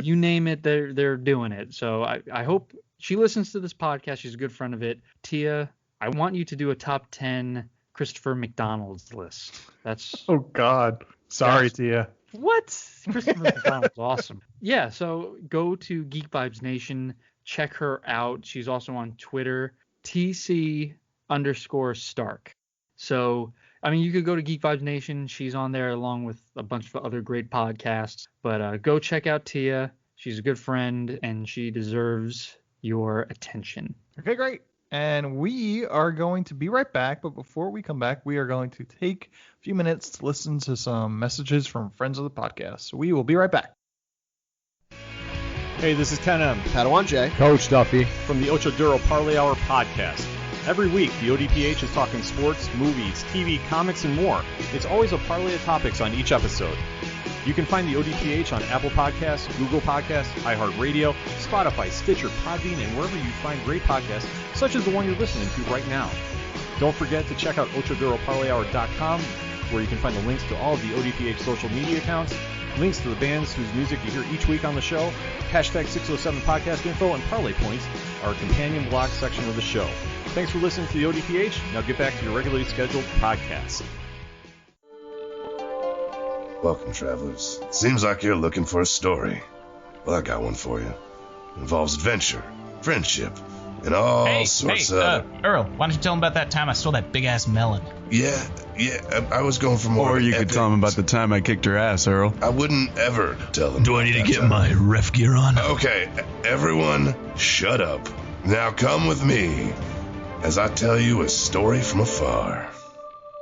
[SPEAKER 7] You name it, they're doing it. So I hope she listens to this podcast. She's a good friend of it. Tia, I want you to do a top 10 Christopher McDonald's list. That's
[SPEAKER 6] Oh God. Sorry, Tia.
[SPEAKER 7] What? Christopher McDonald's awesome. Yeah, so go to Geek Vibes Nation, check her out. She's also on Twitter, TC_Stark. So, I mean, you could go to Geek Vibes Nation. She's on there along with a bunch of other great podcasts. But go check out Tia. She's a good friend, and she deserves your attention.
[SPEAKER 6] Okay, great. And we are going to be right back. But before we come back, we are going to take a few minutes to listen to some messages from friends of the podcast. So we will be right back.
[SPEAKER 9] Hey, this is Ken M.
[SPEAKER 10] Padawan J.
[SPEAKER 11] Coach Duffy.
[SPEAKER 9] From the Ocho Duro Parlay Hour podcast. Every week, the ODPH is talking sports, movies, TV, comics, and more. It's always a parlay of topics on each episode. You can find the ODPH on Apple Podcasts, Google Podcasts, iHeartRadio, Spotify, Stitcher, Podbean, and wherever you find great podcasts, such as the one you're listening to right now. Don't forget to check out OchoDuroParlayHour.com, where you can find the links to all of the ODPH social media accounts, links to the bands whose music you hear each week on the show, hashtag 607 podcast info, and parlay points, our companion blog section of the show. Thanks for listening to the ODPH. Now get back to your regularly scheduled podcast.
[SPEAKER 12] Welcome, travelers. Seems like you're looking for a story. Well, I got one for you. It involves adventure, friendship, and all sorts of...
[SPEAKER 13] Earl, why don't you tell him about that time I stole that big-ass melon?
[SPEAKER 12] Yeah, I was going for more...
[SPEAKER 14] Or you could tell him about the time I kicked her ass, Earl.
[SPEAKER 12] I wouldn't ever tell him.
[SPEAKER 15] Do I need to get my ref gear on?
[SPEAKER 12] Okay, everyone, shut up. Now come with me as I tell you a story from afar.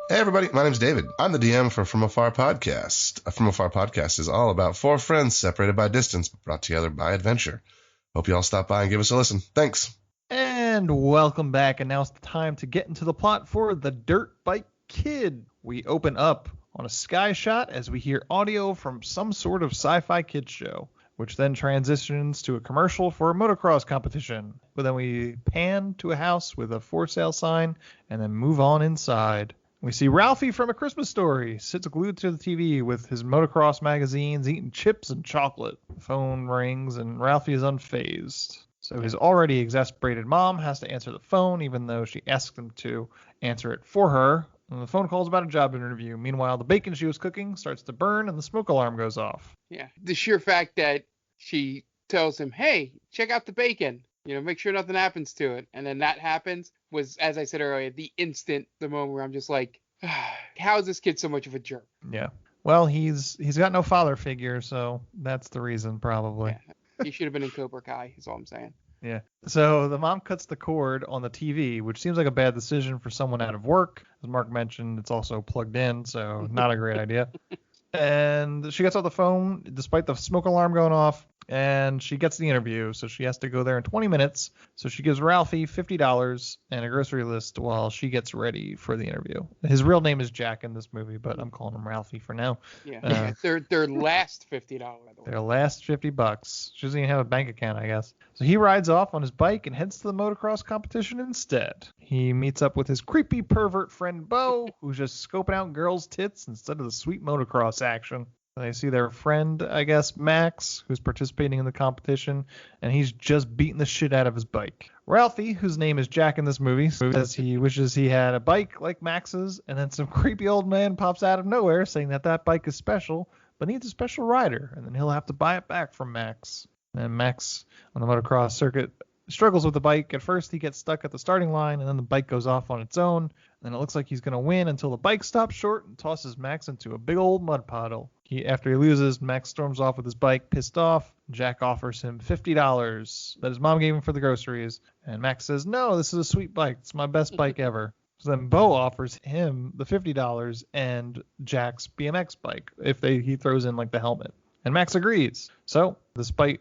[SPEAKER 12] Hey everybody, my name's David. I'm the DM for From Afar Podcast. From Afar Podcast is all about four friends separated by distance, but brought together by adventure. Hope you all stop by and give us a listen. Thanks.
[SPEAKER 6] And welcome back, and now it's the time to get into the plot for The Dirt Bike Kid. We open up on a sky shot as we hear audio from some sort of sci-fi kids show, which then transitions to a commercial for a motocross competition. But then we pan to a house with a for sale sign and then move on inside. We see Ralphie from A Christmas Story sits glued to the TV with his motocross magazines, eating chips and chocolate. The phone rings and Ralphie is unfazed. So his already exasperated mom has to answer the phone, even though she asked him to answer it for her. And the phone call's about a job interview. Meanwhile, the bacon she was cooking starts to burn and the smoke alarm goes off.
[SPEAKER 8] Yeah, the sheer fact that she tells him, hey, check out the bacon. Make sure nothing happens to it. And then that happens was, as I said earlier, the moment where I'm just like, how is this kid so much of a jerk?
[SPEAKER 6] Yeah. Well, he's got no father figure, so that's the reason probably.
[SPEAKER 8] Yeah. He should have been in Cobra Kai, is all I'm saying.
[SPEAKER 6] Yeah. So the mom cuts the cord on the TV, which seems like a bad decision for someone out of work. As Mark mentioned, it's also plugged in, so not a great idea. And she gets off the phone despite the smoke alarm going off, and she gets the interview, so she has to go there in 20 minutes. So she gives Ralphie $50 and a grocery list while she gets ready for the interview. His real name is Jack in this movie, but I'm calling him Ralphie for now.
[SPEAKER 8] Yeah, their last $50.
[SPEAKER 6] Their last $50. She doesn't even have a bank account, I guess. So he rides off on his bike and heads to the motocross competition instead. He meets up with his creepy pervert friend Bo, who's just scoping out girls' tits instead of the sweet motocross action. They see their friend, I guess, Max, who's participating in the competition, and he's just beating the shit out of his bike. Ralphie, whose name is Jack in this movie, says he wishes he had a bike like Max's, and then some creepy old man pops out of nowhere saying that bike is special, but needs a special rider, and then he'll have to buy it back from Max. And Max, on the motocross circuit, struggles with the bike. At first, he gets stuck at the starting line, and then the bike goes off on its own. And it looks like he's going to win until the bike stops short and tosses Max into a big old mud puddle. After he loses, Max storms off with his bike, pissed off. Jack offers him $50 that his mom gave him for the groceries. And Max says, no, this is a sweet bike. It's my best bike ever. So then Bo offers him the $50 and Jack's BMX bike if he throws in like the helmet. And Max agrees. So despite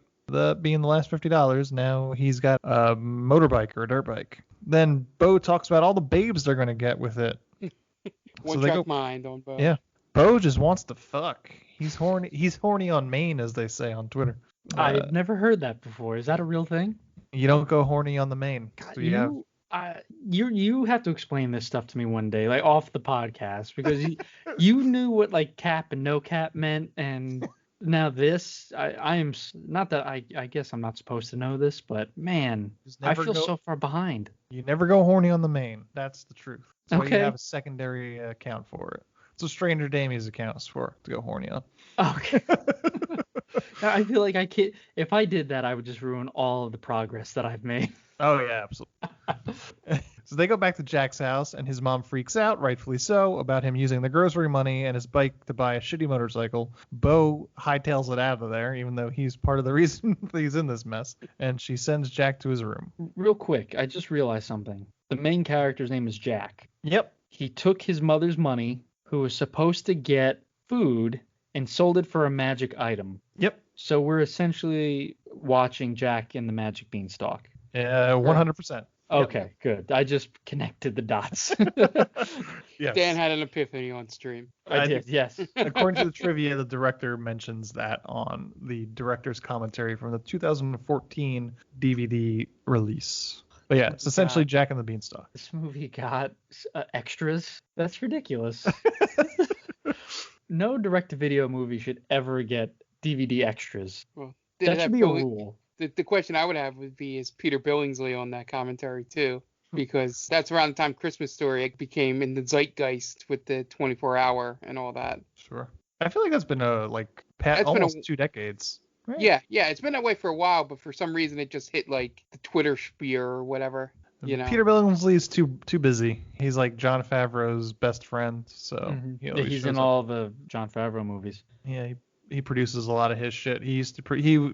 [SPEAKER 6] being the last $50, now he's got a motorbike or a dirt bike. Then Bo talks about all the babes they're going to get with it.
[SPEAKER 8] One track mind on Bo.
[SPEAKER 6] Yeah. Bo just wants to fuck. He's horny. He's horny on main, as they say on Twitter.
[SPEAKER 7] I've never heard that before. Is that a real thing?
[SPEAKER 6] You don't go horny on the main.
[SPEAKER 7] So you have to explain this stuff to me one day, like off the podcast, because you knew what like cap and no cap meant, and now this, I am not that I guess I'm not supposed to know this, but man, I feel so far behind.
[SPEAKER 6] You never go horny on the main. That's the truth. That's why
[SPEAKER 7] okay.
[SPEAKER 6] You have a secondary account for it. It's a Stranger Damies account for to go horny on.
[SPEAKER 7] Okay. I feel like I can't. If I did that, I would just ruin all of the progress that I've made.
[SPEAKER 6] Oh yeah, absolutely. So they go back to Jack's house, and his mom freaks out, rightfully so, about him using the grocery money and his bike to buy a shitty motorcycle. Bo hightails it out of there, even though he's part of the reason he's in this mess, and she sends Jack to his room.
[SPEAKER 7] Real quick, I just realized something. The main character's name is Jack.
[SPEAKER 6] Yep.
[SPEAKER 7] He took his mother's money, who was supposed to get food, and sold it for a magic item.
[SPEAKER 6] Yep.
[SPEAKER 7] So we're essentially, watching Jack and the Magic Beanstalk.
[SPEAKER 6] Yeah, 100%.
[SPEAKER 7] Okay, good. I just connected the dots.
[SPEAKER 6] Yes.
[SPEAKER 8] Dan had an epiphany on stream.
[SPEAKER 7] I did, yes.
[SPEAKER 6] According to the trivia, the director mentions that on the director's commentary from the 2014 DVD release. But yeah, it's essentially Jack and the Beanstalk.
[SPEAKER 7] This movie got extras. That's ridiculous. No direct-to-video movie should ever get DVD extras.
[SPEAKER 8] Well,
[SPEAKER 7] that should be a rule.
[SPEAKER 8] The question I would have would be, is Peter Billingsley on that commentary too? Because that's around the time Christmas Story became in the zeitgeist with the 24-hour and all that.
[SPEAKER 6] Sure. I feel like that's been almost 2 decades. Right?
[SPEAKER 8] Yeah, it's been that way for a while, but for some reason it just hit like the Twitter sphere or whatever. You know,
[SPEAKER 6] Peter Billingsley's too busy. He's like Jon Favreau's best friend, so
[SPEAKER 7] he's in all the Jon Favreau movies.
[SPEAKER 6] Yeah, he produces a lot of his shit. He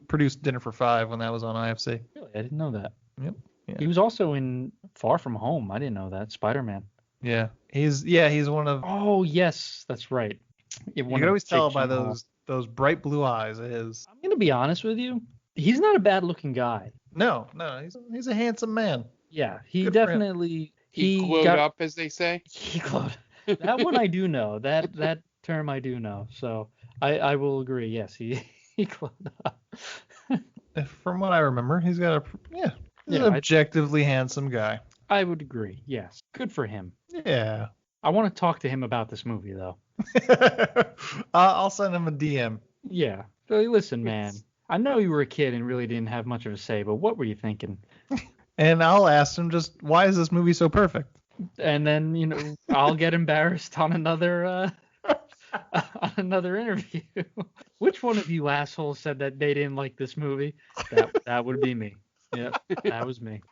[SPEAKER 6] produced Dinner for Five when that was on IFC.
[SPEAKER 7] Really, I didn't know that.
[SPEAKER 6] Yep. Yeah.
[SPEAKER 7] He was also in Far From Home. I didn't know that. Spider-Man.
[SPEAKER 6] Yeah, he's one of.
[SPEAKER 7] Oh yes, that's right.
[SPEAKER 6] You can always tell by those bright blue eyes. It is.
[SPEAKER 7] I'm gonna be honest with you. He's not a bad-looking guy.
[SPEAKER 6] No, he's a handsome man.
[SPEAKER 7] Yeah, he
[SPEAKER 6] Good
[SPEAKER 7] definitely
[SPEAKER 8] he glowed up, as they say.
[SPEAKER 7] He glowed. That one I do know. That term I do know. So I will agree. Yes, he glowed up.
[SPEAKER 6] From what I remember, he's got an objectively handsome guy.
[SPEAKER 7] I would agree. Yes, good for him.
[SPEAKER 6] Yeah.
[SPEAKER 7] I want to talk to him about this movie though.
[SPEAKER 6] I'll send him a DM.
[SPEAKER 7] Yeah. So listen, man. I know you were a kid and really didn't have much of a say, but what were you thinking?
[SPEAKER 6] And I'll ask him just, why is this movie so perfect?
[SPEAKER 7] And then, I'll get embarrassed on another interview. Which one of you assholes said that they didn't like this movie? That would be me. Yep, that was me.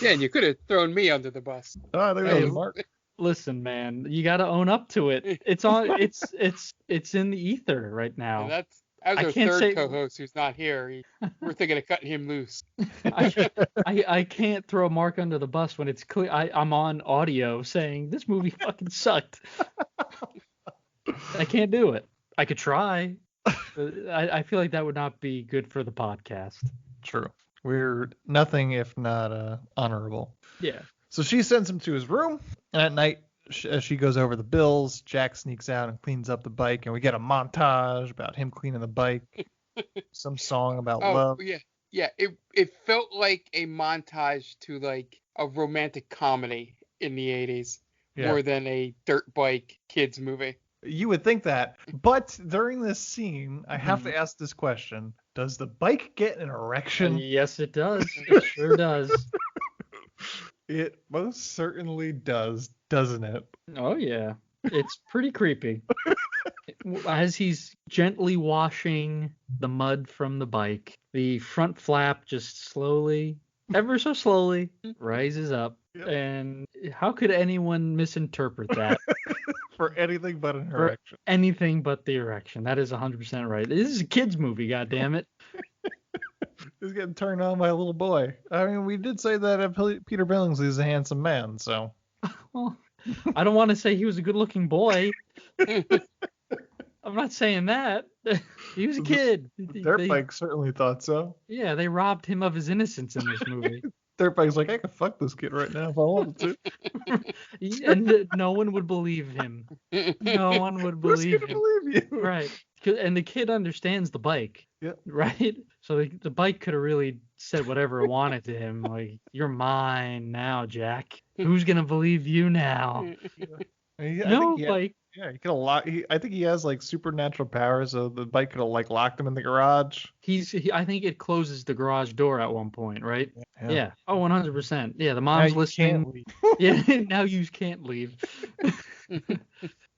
[SPEAKER 8] Yeah, and you could have thrown me under the bus.
[SPEAKER 6] Oh, I think that was Mark.
[SPEAKER 7] Listen, man, you got to own up to it. It's on. It's in the ether right now.
[SPEAKER 8] Yeah, as our third co-host who's not here, we're thinking of cutting him loose.
[SPEAKER 7] I can't throw Mark under the bus when it's clear. I'm on audio saying this movie fucking sucked. I can't do it. I could try. I feel like that would not be good for the podcast.
[SPEAKER 6] True. We're nothing if not honorable.
[SPEAKER 7] Yeah.
[SPEAKER 6] So she sends him to his room, and at night, as she goes over the bills, Jack sneaks out and cleans up the bike, and we get a montage about him cleaning the bike. Some song about love.
[SPEAKER 8] Yeah. It felt like a montage to like a romantic comedy in the 80s more than a dirt bike kids movie.
[SPEAKER 6] You would think that, but during this scene, I have to ask this question: does the bike get an erection?
[SPEAKER 7] Yes, it does. It sure does.
[SPEAKER 6] It most certainly does, doesn't it?
[SPEAKER 7] Oh, yeah. It's pretty creepy. As he's gently washing the mud from the bike, the front flap just slowly, ever so slowly, rises up. Yep. And how could anyone misinterpret that?
[SPEAKER 6] For anything but an erection.
[SPEAKER 7] Anything but the erection. That is 100% right. This is a kid's movie, goddammit.
[SPEAKER 6] He's getting turned on by a little boy. I mean, we did say that Peter Billingsley is a handsome man, so.
[SPEAKER 7] Well, I don't want to say he was a good-looking boy. I'm not saying that. He was a kid.
[SPEAKER 6] Dirtbag certainly thought so.
[SPEAKER 7] Yeah, they robbed him of his innocence in this movie.
[SPEAKER 6] Dirtbag's like, I could fuck this kid right now if I wanted to.
[SPEAKER 7] And no one would believe him. No one would believe him.
[SPEAKER 6] Believe you?
[SPEAKER 7] Right. And the kid understands the bike.
[SPEAKER 6] Yep.
[SPEAKER 7] Right? So the bike could have really said whatever it wanted to him. Like, you're mine now, Jack. Who's going to believe you now?
[SPEAKER 6] Yeah, he could have I think he has like supernatural powers, so the bike could have like locked him in the garage.
[SPEAKER 7] I think it closes the garage door at one point, right? Yeah. Oh, 100%. Yeah, the mom's listening. Yeah, now you can't leave.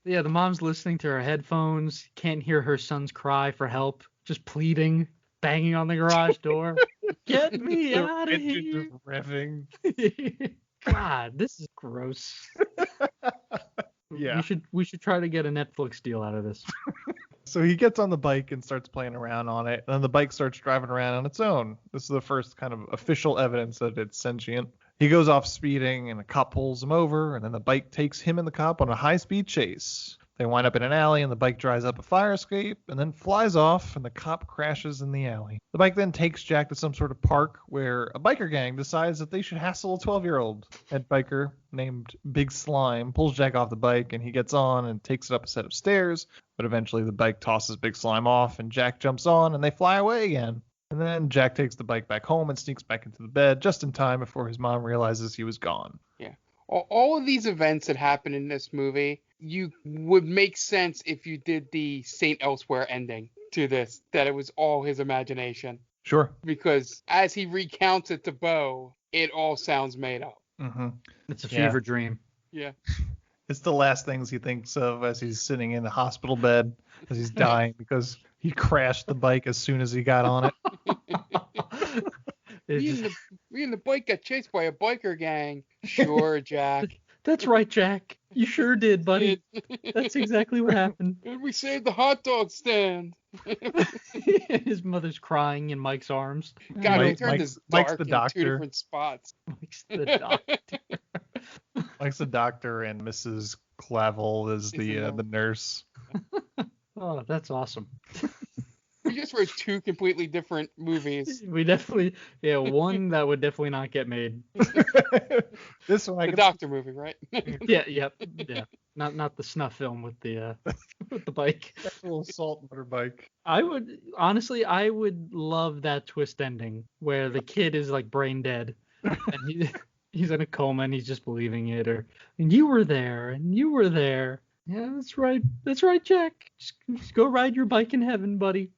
[SPEAKER 7] Yeah, the mom's listening to her headphones, can't hear her son's cry for help, just pleading, banging on the garage door. Get me out of here.
[SPEAKER 6] Just revving.
[SPEAKER 7] God, this is gross.
[SPEAKER 6] Yeah.
[SPEAKER 7] We should try to get a Netflix deal out of this.
[SPEAKER 6] So he gets on the bike and starts playing around on it, and then the bike starts driving around on its own. This is the first kind of official evidence that it's sentient. He goes off speeding, and a cop pulls him over, and then the bike takes him and the cop on a high-speed chase. They wind up in an alley, and the bike drives up a fire escape and then flies off, and the cop crashes in the alley. The bike then takes Jack to some sort of park where a biker gang decides that they should hassle a 12-year-old. Head biker named Big Slime pulls Jack off the bike, and he gets on and takes it up a set of stairs, but eventually the bike tosses Big Slime off, and Jack jumps on, and they fly away again. And then Jack takes the bike back home and sneaks back into the bed just in time before his mom realizes he was gone.
[SPEAKER 8] Yeah. All of these events that happen in this movie, you would make sense if you did the Saint Elsewhere ending to this, that it was all his imagination.
[SPEAKER 6] Sure.
[SPEAKER 8] Because as he recounts it to Bo, it all sounds made up.
[SPEAKER 6] Mm-hmm.
[SPEAKER 7] It's a fever dream.
[SPEAKER 8] Yeah.
[SPEAKER 6] It's the last things he thinks of as he's sitting in the hospital bed, as he's dying, because he crashed the bike as soon as he got on it.
[SPEAKER 8] Me and the bike got chased by a biker gang. Sure, Jack.
[SPEAKER 7] That's right, Jack. You sure did, buddy. That's exactly what happened.
[SPEAKER 8] And we saved the hot dog stand.
[SPEAKER 7] His mother's crying in Mike's arms.
[SPEAKER 8] God, he turned this dark
[SPEAKER 6] the
[SPEAKER 8] in
[SPEAKER 6] doctor.
[SPEAKER 8] 2 different spots.
[SPEAKER 7] Mike's the doctor.
[SPEAKER 6] Mike's the doctor, and Mrs. Clavel is the nurse.
[SPEAKER 7] Oh, that's awesome.
[SPEAKER 8] We just wrote 2 completely different movies.
[SPEAKER 7] We definitely, one that would definitely not get made.
[SPEAKER 6] This one,
[SPEAKER 8] the doctor movie, right?
[SPEAKER 7] Yeah. Not the snuff film with the bike.
[SPEAKER 6] Sexual assault motorbike.
[SPEAKER 7] I would love that twist ending where the kid is like brain dead, and he's in a coma and he's just believing it, and you were there, and you were there. Yeah, that's right, Jack. Just go ride your bike in heaven, buddy.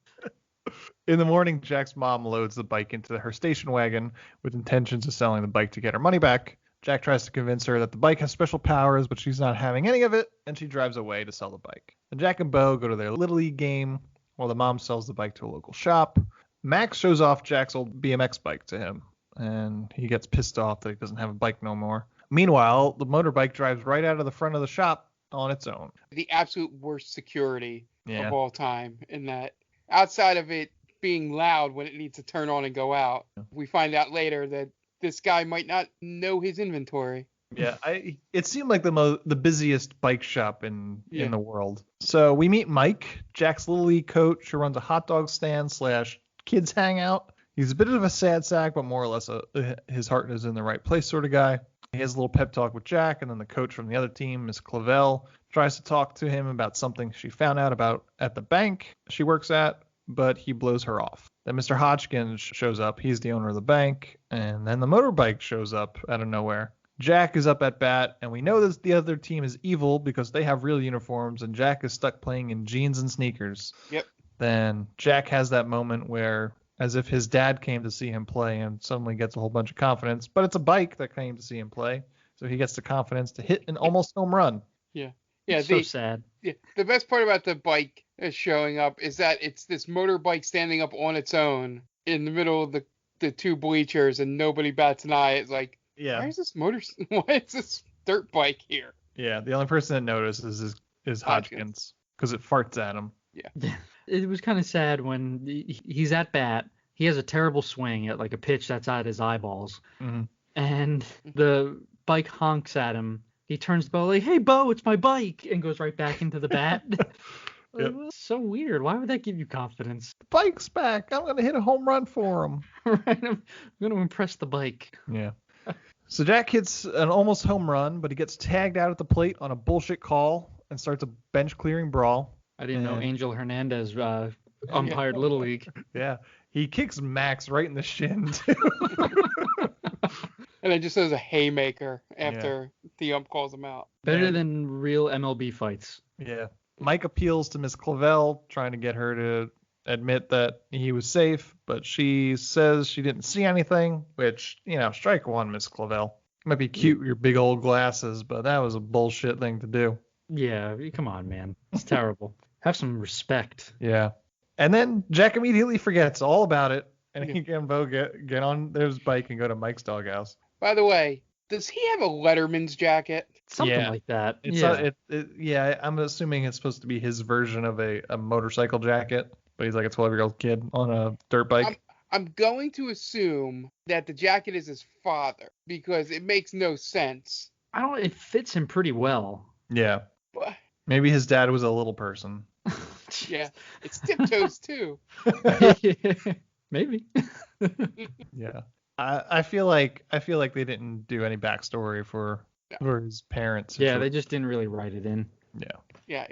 [SPEAKER 6] In the morning, Jack's mom loads the bike into her station wagon with intentions of selling the bike to get her money back. Jack tries to convince her that the bike has special powers, but she's not having any of it, and she drives away to sell the bike. Then Jack and Bo go to their Little League game while the mom sells the bike to a local shop. Max shows off Jack's old BMX bike to him, and he gets pissed off that he doesn't have a bike no more. Meanwhile, the motorbike drives right out of the front of the shop on its own.
[SPEAKER 8] The absolute worst security of all time, in that outside of it being loud when it needs to turn on and go out, we find out later that this guy might not know his inventory.
[SPEAKER 6] Yeah, it seemed like the busiest bike shop in the world. So we meet Mike, Jack's Little League coach, who runs a hot dog stand / kids hangout. He's a bit of a sad sack, but more or less his heart is in the right place sort of guy. He has a little pep talk with Jack, and then the coach from the other team, Miss Clavel, tries to talk to him about something she found out about at the bank she works at, but he blows her off. Then Mr. Hodgkins shows up. He's the owner of the bank, and then the motorbike shows up out of nowhere. Jack is up at bat, and we know that the other team is evil because they have real uniforms, and Jack is stuck playing in jeans and sneakers.
[SPEAKER 8] Yep.
[SPEAKER 6] Then Jack has that moment where, as if his dad came to see him play, and suddenly gets a whole bunch of confidence, but it's a bike that came to see him play, so he gets the confidence to hit an almost home run.
[SPEAKER 8] Yeah,
[SPEAKER 7] so sad.
[SPEAKER 8] Yeah, the best part about the bike showing up is that it's this motorbike standing up on its own in the middle of the 2 bleachers, and nobody bats an eye. It's like, why is this dirt bike here?
[SPEAKER 6] Yeah, the only person that notices is Hodgkins, because it farts at him.
[SPEAKER 8] Yeah.
[SPEAKER 7] It was kind of sad when he's at bat. He has a terrible swing at like a pitch that's at his eyeballs, and the bike honks at him. He turns to Bo like, "Hey, Bo, it's my bike," and goes right back into the bat. Yep. So weird. Why would that give you confidence?
[SPEAKER 6] The bike's back. I'm going to hit a home run for him.
[SPEAKER 7] Right? I'm going to impress the bike.
[SPEAKER 6] Yeah. So Jack hits an almost home run, but he gets tagged out at the plate on a bullshit call and starts a bench clearing brawl.
[SPEAKER 7] I didn't know Angel Hernandez umpired Little League.
[SPEAKER 6] Yeah. He kicks Max right in the shin, too.
[SPEAKER 8] And it just does a haymaker after the ump calls him out.
[SPEAKER 7] Better than real MLB fights.
[SPEAKER 6] Yeah. Mike appeals to Miss Clavel, trying to get her to admit that he was safe, but she says she didn't see anything, which, strike one, Miss Clavel. It might be cute with your big old glasses, but that was a bullshit thing to do.
[SPEAKER 7] Yeah, come on, man. It's terrible. Have some respect.
[SPEAKER 6] Yeah. And then Jack immediately forgets all about it, and he can Bo get on his bike and go to Mike's doghouse.
[SPEAKER 8] By the way, does he have a Letterman's jacket?
[SPEAKER 7] Something like that.
[SPEAKER 6] I'm assuming it's supposed to be his version of a motorcycle jacket, but he's like a 12-year-old kid on a dirt bike.
[SPEAKER 8] I'm going to assume that the jacket is his father, because it makes no sense.
[SPEAKER 7] It fits him pretty well.
[SPEAKER 6] Yeah. Maybe his dad was a little person.
[SPEAKER 8] Yeah, it's Tiptoes too.
[SPEAKER 7] Maybe.
[SPEAKER 6] Yeah. I feel like they didn't do any backstory for his parents.
[SPEAKER 7] Yeah, they just didn't really write it in.
[SPEAKER 6] Yeah.
[SPEAKER 8] Yeah,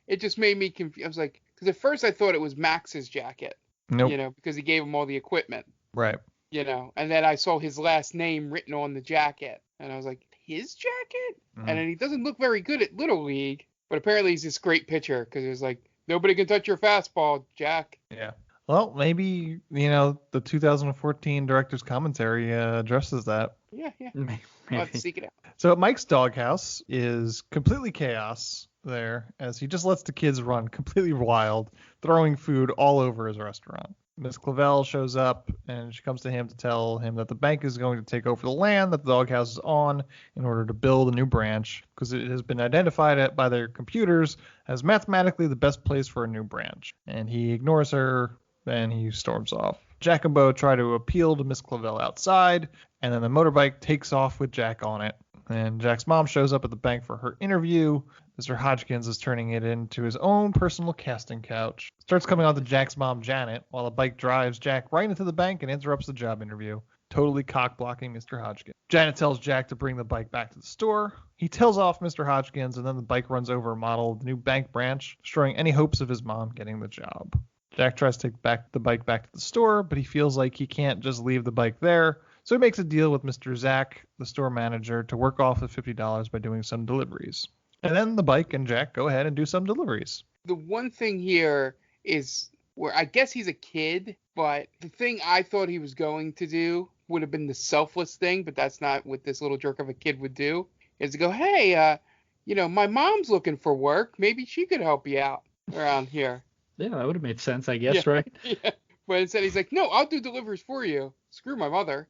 [SPEAKER 8] it just made me confused. I was like, because at first I thought it was Max's jacket.
[SPEAKER 6] Nope.
[SPEAKER 8] You know, because he gave him all the equipment.
[SPEAKER 6] Right.
[SPEAKER 8] You know, and then I saw his last name written on the jacket, and I was like, his jacket?
[SPEAKER 6] Mm-hmm.
[SPEAKER 8] And then he doesn't look very good at Little League, but apparently he's this great pitcher because it was like, nobody can touch your fastball, Jack.
[SPEAKER 6] Yeah. Well, maybe, the 2014 director's commentary addresses that.
[SPEAKER 8] Yeah.
[SPEAKER 7] Maybe.
[SPEAKER 8] I'll have to seek it out.
[SPEAKER 6] So Mike's doghouse is completely chaos there, as he just lets the kids run completely wild, throwing food all over his restaurant. Miss Clavel shows up, and she comes to him to tell him that the bank is going to take over the land that the doghouse is on in order to build a new branch, because it has been identified by their computers as mathematically the best place for a new branch. And he ignores her, and he storms off. Jack and Bo try to appeal to Miss Clavel outside, and then the motorbike takes off with Jack on it. And Jack's mom shows up at the bank for her interview. Mr. Hodgkins is turning it into his own personal casting couch. Starts coming on to Jack's mom, Janet, while the bike drives Jack right into the bank and interrupts the job interview, totally cock-blocking Mr. Hodgkins. Janet tells Jack to bring the bike back to the store. He tells off Mr. Hodgkins, and then the bike runs over a model of the new bank branch, destroying any hopes of his mom getting the job. Jack tries to take the bike back to the store, but he feels like he can't just leave the bike there. So he makes a deal with Mr. Zach, the store manager, to work off the $50 by doing some deliveries. And then the bike and Jack go ahead and do some deliveries.
[SPEAKER 8] The one thing here is where I guess he's a kid, but the thing I thought he was going to do would have been the selfless thing, but that's not what this little jerk of a kid would do, is to go, hey, my mom's looking for work. Maybe she could help you out around here.
[SPEAKER 7] Yeah, that would have made sense, I guess, right?
[SPEAKER 8] Yeah. But instead he's like, no, I'll do deliveries for you. Screw my mother.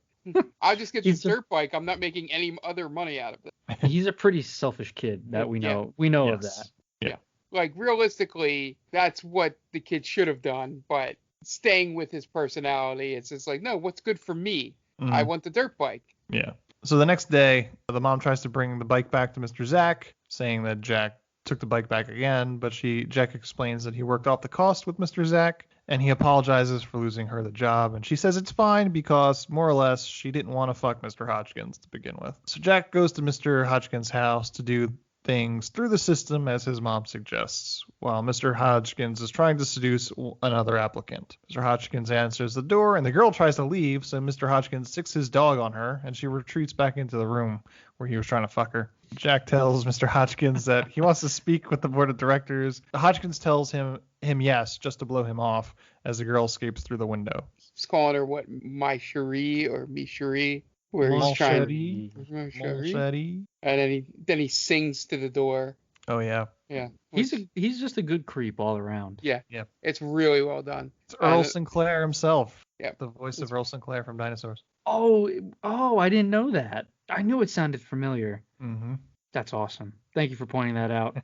[SPEAKER 8] I'll just get this dirt bike. I'm not making any other money out of it.
[SPEAKER 7] He's a pretty selfish kid that we know. Yeah. We know of that.
[SPEAKER 8] Yeah. Like, realistically, that's what the kid should have done. But staying with his personality, it's just like, no, what's good for me? Mm-hmm. I want the dirt bike.
[SPEAKER 6] Yeah. So the next day, the mom tries to bring the bike back to Mr. Zach, saying that Jack took the bike back again, but Jack explains that he worked off the cost with Mr. Zach, and he apologizes for losing her the job, and she says it's fine because, more or less, she didn't want to fuck Mr. Hodgkins to begin with. So Jack goes to Mr. Hodgkins' house to do things through the system as his mom suggests, while Mr. Hodgkins is trying to seduce another applicant. Mr. Hodgkins answers the door, and the girl tries to leave, so Mr. Hodgkins sticks his dog on her, and she retreats back into the room where he was trying to fuck her. Jack tells Mr. Hodgkins that he wants to speak with the board of directors. Hodgkins tells him yes, just to blow him off, as the girl escapes through the window.
[SPEAKER 8] He's calling her, what, my cherie or me cherie? Where
[SPEAKER 6] he's
[SPEAKER 8] trying
[SPEAKER 6] to...
[SPEAKER 8] And then he sings to the door.
[SPEAKER 6] Oh, yeah.
[SPEAKER 8] Yeah.
[SPEAKER 7] He's just a good creep all around.
[SPEAKER 8] Yeah. It's really well done.
[SPEAKER 6] It's Earl Sinclair himself.
[SPEAKER 8] Yeah.
[SPEAKER 6] The voice of Earl Sinclair from Dinosaurs.
[SPEAKER 7] Oh, I didn't know that. I knew it sounded familiar.
[SPEAKER 6] Mm-hmm.
[SPEAKER 7] That's awesome. Thank you for pointing that out.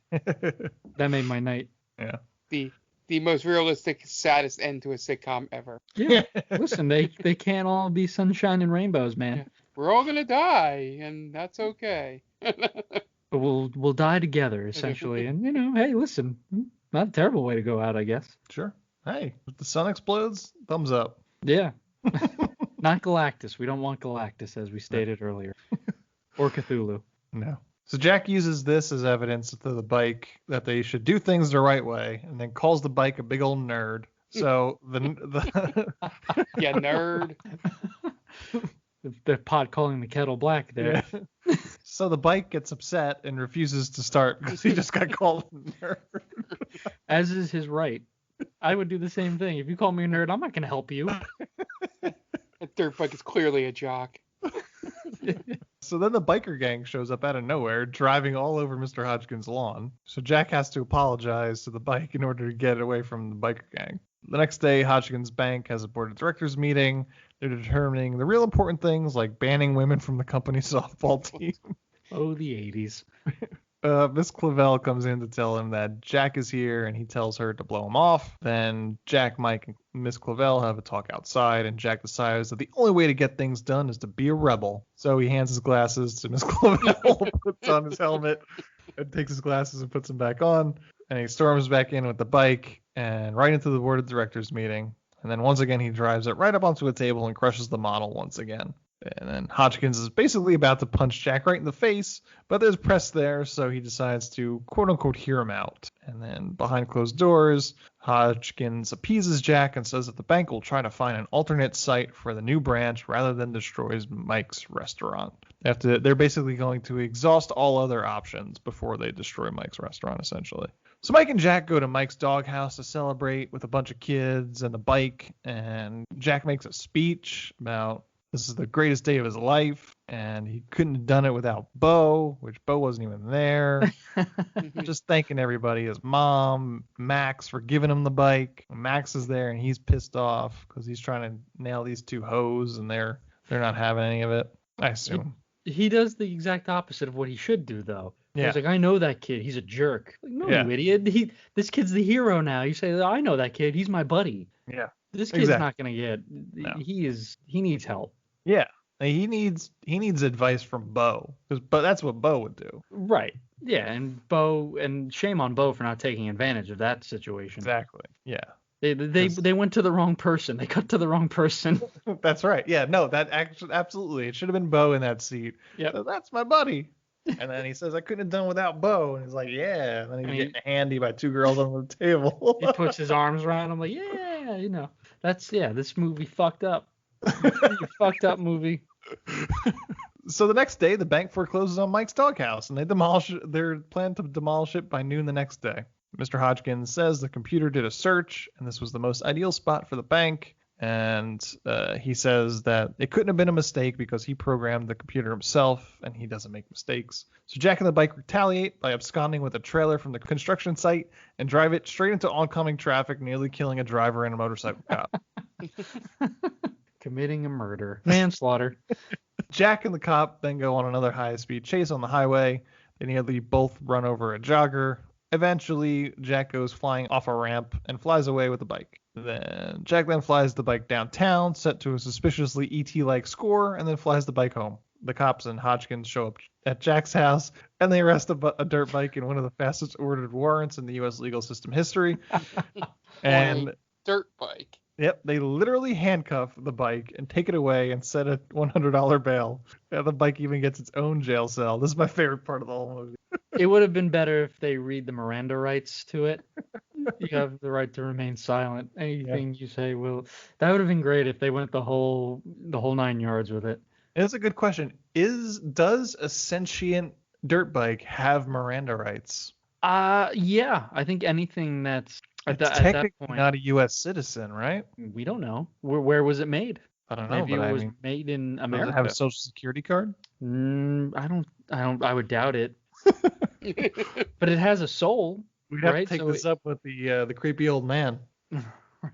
[SPEAKER 7] That made my night.
[SPEAKER 6] Yeah.
[SPEAKER 8] The most realistic, saddest end to a sitcom ever.
[SPEAKER 7] Yeah. Listen, they can't all be sunshine and rainbows, man.
[SPEAKER 8] Yeah. We're all gonna die, and that's okay.
[SPEAKER 7] But we'll die together, essentially. And hey, listen, not a terrible way to go out, I guess.
[SPEAKER 6] Sure. Hey, if the sun explodes, thumbs up.
[SPEAKER 7] Yeah. Not Galactus. We don't want Galactus, as we stated earlier. Or Cthulhu.
[SPEAKER 6] No. So Jack uses this as evidence to the bike that they should do things the right way, and then calls the bike a big old nerd. So the
[SPEAKER 8] yeah, nerd.
[SPEAKER 7] The pot calling the kettle black there.
[SPEAKER 6] Yeah. So the bike gets upset and refuses to start because he just got called a nerd.
[SPEAKER 7] As is his right. I would do the same thing. If you call me a nerd, I'm not going to help you.
[SPEAKER 8] That dirt bike is clearly a jock.
[SPEAKER 6] So then the biker gang shows up out of nowhere, driving all over Mr. Hodgkins' lawn. So Jack has to apologize to the bike in order to get away from the biker gang. The next day, Hodgkins Bank has a board of directors meeting. They're determining the real important things like banning women from the company's softball team.
[SPEAKER 7] Oh, the 80s.
[SPEAKER 6] Miss Clavel comes in to tell him that Jack is here, and he tells her to blow him off. Then Jack, Mike, and Miss Clavel have a talk outside, and Jack decides that the only way to get things done is to be a rebel. So he hands his glasses to Miss Clavel, puts on his helmet, and takes his glasses and puts them back on, and he storms back in with the bike and right into the board of directors meeting. And then once again, he drives it right up onto a table and crushes the model once again. And then Hodgkins is basically about to punch Jack right in the face, but there's press there, so he decides to quote-unquote hear him out. And then behind closed doors, Hodgkins appeases Jack and says that the bank will try to find an alternate site for the new branch rather than destroys Mike's restaurant. They're basically going to exhaust all other options before they destroy Mike's restaurant, essentially. So Mike and Jack go to Mike's doghouse to celebrate with a bunch of kids and the bike, and Jack makes a speech about this is the greatest day of his life, and he couldn't have done it without Bo, which Bo wasn't even there. Just thanking everybody, his mom, Max, for giving him the bike. Max is there, and he's pissed off because he's trying to nail these two hoes, and they're not having any of it, I assume.
[SPEAKER 7] He does the exact opposite of what he should do, though.
[SPEAKER 6] Yeah.
[SPEAKER 7] He's like, I know that kid. He's a jerk. Like, no,
[SPEAKER 6] Yeah.
[SPEAKER 7] you idiot. This kid's the hero now. You say, I know that kid. He's my buddy.
[SPEAKER 6] Yeah.
[SPEAKER 7] This kid's not going to get.
[SPEAKER 6] No.
[SPEAKER 7] He needs help.
[SPEAKER 6] Yeah. He needs advice from Bo, but that's what Bo would do.
[SPEAKER 7] Right. Yeah, and shame on Bo for not taking advantage of that situation.
[SPEAKER 6] Exactly. Yeah.
[SPEAKER 7] They went to the wrong person. They cut to the wrong person.
[SPEAKER 6] That's right. Yeah. No. That actually absolutely. It should have been Bo in that seat.
[SPEAKER 7] Yeah.
[SPEAKER 6] So that's my buddy. And then he says, I couldn't have done without Bo. And he's like, yeah. And then he's getting handy by two girls on the table.
[SPEAKER 7] He puts his arms around him like, yeah, this movie fucked up. You fucked up movie.
[SPEAKER 6] So the next day, the bank forecloses on Mike's doghouse, and they plan to demolish it by noon the next day. Mr. Hodgkins says the computer did a search, and this was the most ideal spot for the bank. And he says that it couldn't have been a mistake because he programmed the computer himself, and he doesn't make mistakes. So Jack and the bike retaliate by absconding with a trailer from the construction site and drive it straight into oncoming traffic, nearly killing a driver and a motorcycle cop.
[SPEAKER 7] Committing a murder. Manslaughter.
[SPEAKER 6] Jack and the cop then go on another high-speed chase on the highway. They nearly both run over a jogger. Eventually, Jack goes flying off a ramp and flies away with the bike. Jack then flies the bike downtown, set to a suspiciously ET-like score, and then flies the bike home. The cops and Hodgkins show up at Jack's house, and they arrest a dirt bike in one of the fastest ordered warrants in the U.S. legal system history. And
[SPEAKER 8] dirt bike.
[SPEAKER 6] Yep, they literally handcuff the bike and take it away and set a $100 bail. And the bike even gets its own jail cell. This is my favorite part of the whole movie.
[SPEAKER 7] It would have been better if they read the Miranda rights to it. You have the right to remain silent. Anything you say will. That would have been great if they went the whole 9 yards with it.
[SPEAKER 6] It's a good question. Does a sentient dirt bike have Miranda rights?
[SPEAKER 7] Yeah. I think anything that's at that point,
[SPEAKER 6] not a U.S. citizen, right?
[SPEAKER 7] We don't know. Where was it made?
[SPEAKER 6] I don't know.
[SPEAKER 7] Maybe it was made in America.
[SPEAKER 6] Does it have a social security card?
[SPEAKER 7] I would doubt it. But it has a soul.
[SPEAKER 6] We'd have to take this up with the creepy old man.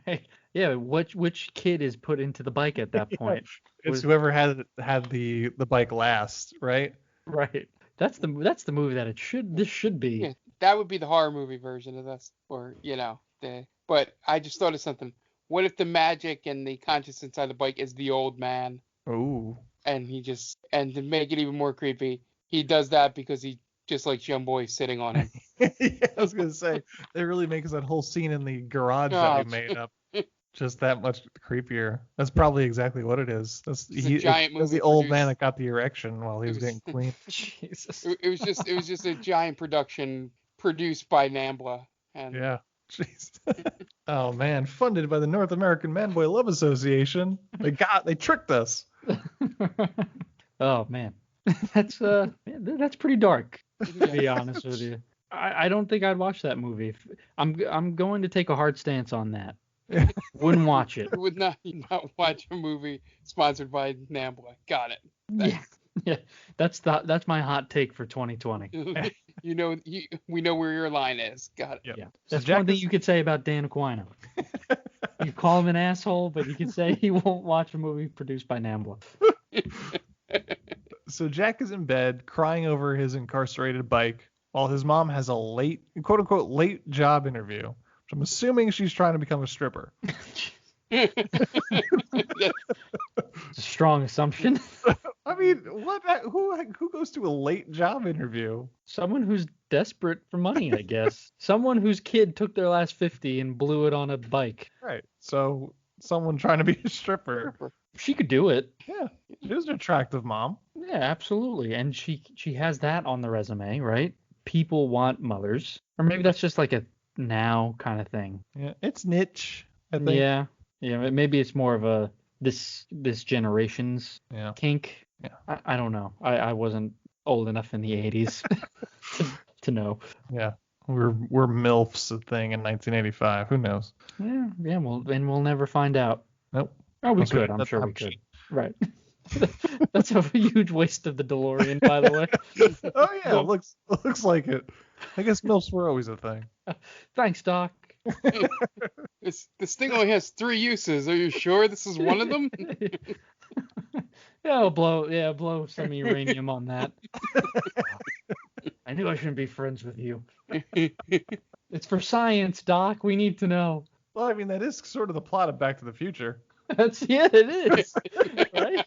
[SPEAKER 7] Right. Yeah. Which kid is put into the bike at that point?
[SPEAKER 6] It's whoever had the bike last, right?
[SPEAKER 7] Right. That's the movie that this should be.
[SPEAKER 8] Yeah, that would be the horror movie version of this, or But I just thought of something. What if the magic and the conscious inside the bike is the old man?
[SPEAKER 6] Ooh.
[SPEAKER 8] And to make it even more creepy, he does that because he just likes young boys sitting on him.
[SPEAKER 6] Yeah, I was gonna say they really makes that whole scene in the garage that we made up just that much creepier. That's probably exactly what it is. That's the old man that got the erection while he was getting clean.
[SPEAKER 7] Jesus.
[SPEAKER 8] It was just a giant production produced by NAMBLA. And
[SPEAKER 6] yeah. Jeez. Oh man, funded by the North American Man-Boy Love Association. They tricked us.
[SPEAKER 7] Oh man. That's pretty dark, to be honest with you. I don't think I'd watch that movie. I'm going to take a hard stance on that. Wouldn't watch it.
[SPEAKER 8] Would not watch a movie sponsored by NAMBLA. Got it.
[SPEAKER 7] Yeah. That's my hot take for 2020.
[SPEAKER 8] We know where your line is. Got it.
[SPEAKER 6] Yep.
[SPEAKER 7] Yeah. That's one thing you could say about Dan Aquino. You call him an asshole, but you can say he won't watch a movie produced by NAMBLA.
[SPEAKER 6] So Jack is in bed crying over his incarcerated bike while his mom has a quote unquote late job interview, which I'm assuming she's trying to become a stripper.
[SPEAKER 7] It's a strong assumption.
[SPEAKER 6] I mean, what? Who goes to a late job interview?
[SPEAKER 7] Someone who's desperate for money, I guess. Someone whose kid took their last 50 and blew it on a bike.
[SPEAKER 6] Right. So someone trying to be a stripper.
[SPEAKER 7] She could do it.
[SPEAKER 6] Yeah. She was an attractive mom.
[SPEAKER 7] Yeah, absolutely. And she has that on the resume, right? People want mothers. Or maybe that's just like a now kind of thing.
[SPEAKER 6] Yeah, it's niche, I think.
[SPEAKER 7] Yeah. Yeah, maybe it's more of a this generation's kink.
[SPEAKER 6] Yeah.
[SPEAKER 7] I don't know. I wasn't old enough in the 80s to know.
[SPEAKER 6] Yeah. We're MILFs a thing in 1985. Who knows?
[SPEAKER 7] Yeah, we'll never find out.
[SPEAKER 6] Nope.
[SPEAKER 7] Oh, we could. I'm sure we could. Right. That's a huge waste of the DeLorean, by the way.
[SPEAKER 6] Oh yeah, it looks like it. I guess MILFs were always a thing.
[SPEAKER 7] Thanks, Doc.
[SPEAKER 8] This thing only has 3 uses. Are you sure this is one of them?
[SPEAKER 7] Yeah, blow some uranium on that. I knew I shouldn't be friends with you. It's for science, Doc. We need to know.
[SPEAKER 6] Well, I mean, that is sort of the plot of Back to the Future.
[SPEAKER 7] It is. Right?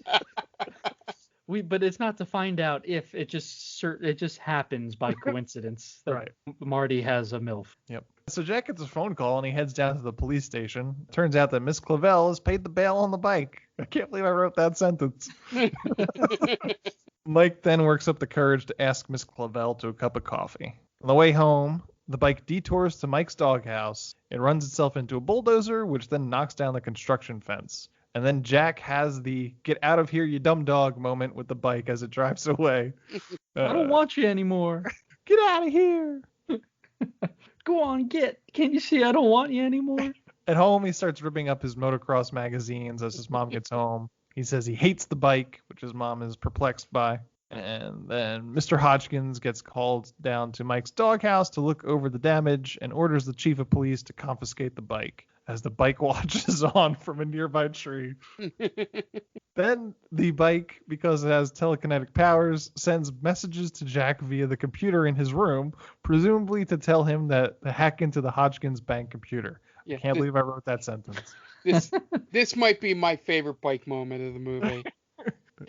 [SPEAKER 7] But it's not to find out if it just happens by coincidence that
[SPEAKER 6] Right.
[SPEAKER 7] Marty has a MILF.
[SPEAKER 6] Yep. So Jack gets a phone call and he heads down to the police station. Turns out that Miss Clavel has paid the bail on the bike. I can't believe I wrote that sentence. Mike then works up the courage to ask Miss Clavel to a cup of coffee. On the way home, the bike detours to Mike's doghouse. It runs itself into a bulldozer, which then knocks down the construction fence. And then Jack has the "get out of here, you dumb dog" moment with the bike as it drives away.
[SPEAKER 7] I don't want you anymore.
[SPEAKER 6] Get out of here.
[SPEAKER 7] Go on, can't you see I don't want you anymore?
[SPEAKER 6] At home, he starts ripping up his motocross magazines as his mom gets home. He says he hates the bike, which his mom is perplexed by. And then Mr. Hodgkins gets called down to Mike's doghouse to look over the damage and orders the chief of police to confiscate the bike as the bike watches on from a nearby tree. Then the bike, because it has telekinetic powers, sends messages to Jack via the computer in his room, presumably to tell him to hack into the Hodgkins bank computer.
[SPEAKER 8] Yeah,
[SPEAKER 6] I can't believe I wrote that sentence.
[SPEAKER 8] This might be my favorite bike moment of the movie.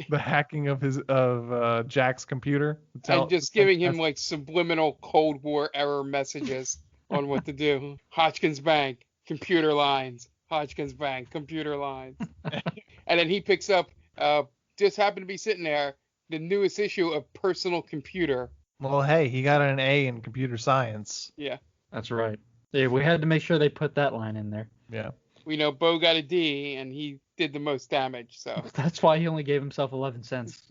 [SPEAKER 6] The hacking of Jack's computer.
[SPEAKER 8] And just giving him like subliminal Cold War era messages on what to do. Hodgkins Bank, computer lines. Hodgkins Bank, computer lines. And then he picks up, just happened to be sitting there, the newest issue of Personal Computer.
[SPEAKER 6] Well, hey, he got an A in computer science.
[SPEAKER 8] Yeah.
[SPEAKER 7] That's right. Yeah, we had to make sure they put that line in there.
[SPEAKER 6] Yeah.
[SPEAKER 8] We know Bo got a D, and he did the most damage, so.
[SPEAKER 7] That's why he only gave himself 11 cents.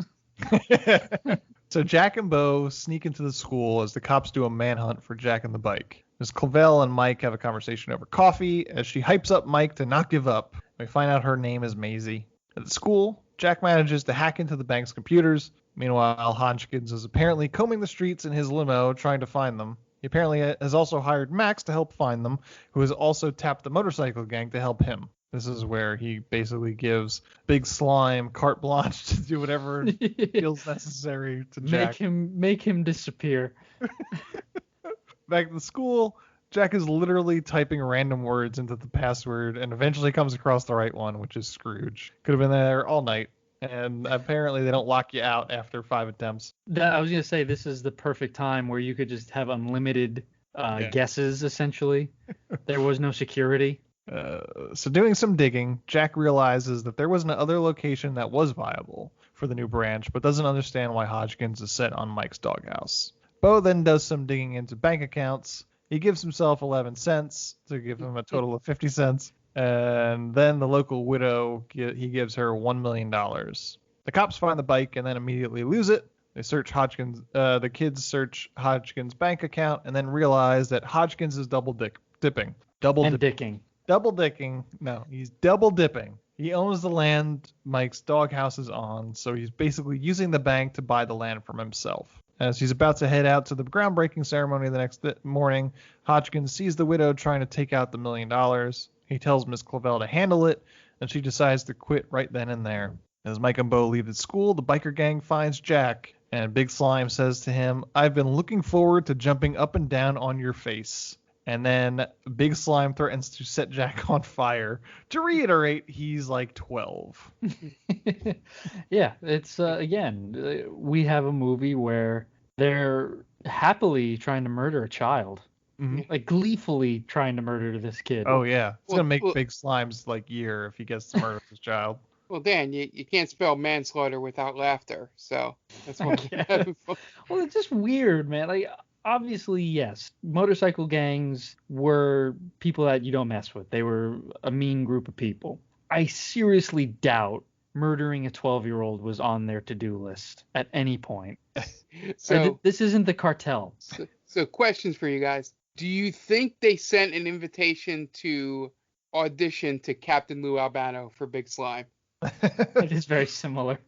[SPEAKER 6] So Jack and Bo sneak into the school as the cops do a manhunt for Jack and the bike. Miss Clavel and Mike have a conversation over coffee as she hypes up Mike to not give up. We find out her name is Maisie. At the school, Jack manages to hack into the bank's computers. Meanwhile, Hodgkins is apparently combing the streets in his limo trying to find them. He apparently has also hired Max to help find them, who has also tapped the motorcycle gang to help him. This is where he basically gives Big Slime carte blanche to do whatever feels necessary to Jack.
[SPEAKER 7] Make him disappear.
[SPEAKER 6] Back at the school, Jack is literally typing random words into the password and eventually comes across the right one, which is Scrooge. Could have been there all night. And apparently they don't lock you out after 5 attempts.
[SPEAKER 7] I was going to say, this is the perfect time where you could just have unlimited guesses, essentially. There was no security.
[SPEAKER 6] So doing some digging, Jack realizes that there was another location that was viable for the new branch, but doesn't understand why Hodgkins is set on Mike's doghouse. Bo then does some digging into bank accounts. He gives himself 11 cents to give him a total of 50 cents. And then the local widow, he gives her $1 million. The cops find the bike and then immediately lose it. They search Hodgkins. The kids search Hodgkins' bank account and then realize that Hodgkins is double dipping. Double dicking. No, he's double dipping. He owns the land Mike's doghouse is on, so he's basically using the bank to buy the land from himself. As he's about to head out to the groundbreaking ceremony the next morning, Hodgkins sees the widow trying to take out the $1 million. He tells Miss Clavel to handle it, and she decides to quit right then and there. As Mike and Bo leave the school, the biker gang finds Jack, and Big Slime says to him, "I've been looking forward to jumping up and down on your face." And then Big Slime threatens to set Jack on fire. To reiterate, he's like 12.
[SPEAKER 7] Yeah, it's again, we have a movie where they're happily trying to murder a child.
[SPEAKER 6] Mm-hmm.
[SPEAKER 7] Like gleefully trying to murder this kid.
[SPEAKER 6] Oh yeah, it's gonna make Big Slime's like year if he gets to murder his child.
[SPEAKER 8] Well, Dan, you can't spell manslaughter without laughter, so that's what we're having fun.
[SPEAKER 7] Well, it's just weird, man. Like, obviously, yes, motorcycle gangs were people that you don't mess with. They were a mean group of people. I seriously doubt murdering a 12-year-old was on their to-do list at any point.
[SPEAKER 8] So
[SPEAKER 7] this isn't the cartel.
[SPEAKER 8] So questions for you guys. Do you think they sent an invitation to audition to Captain Lou Albano for Big Slime?
[SPEAKER 7] It is very similar.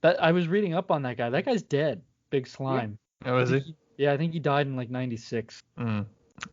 [SPEAKER 7] I was reading up on that guy. That guy's dead. Big Slime.
[SPEAKER 6] Oh, is he?
[SPEAKER 7] Yeah, I think he died in like 96.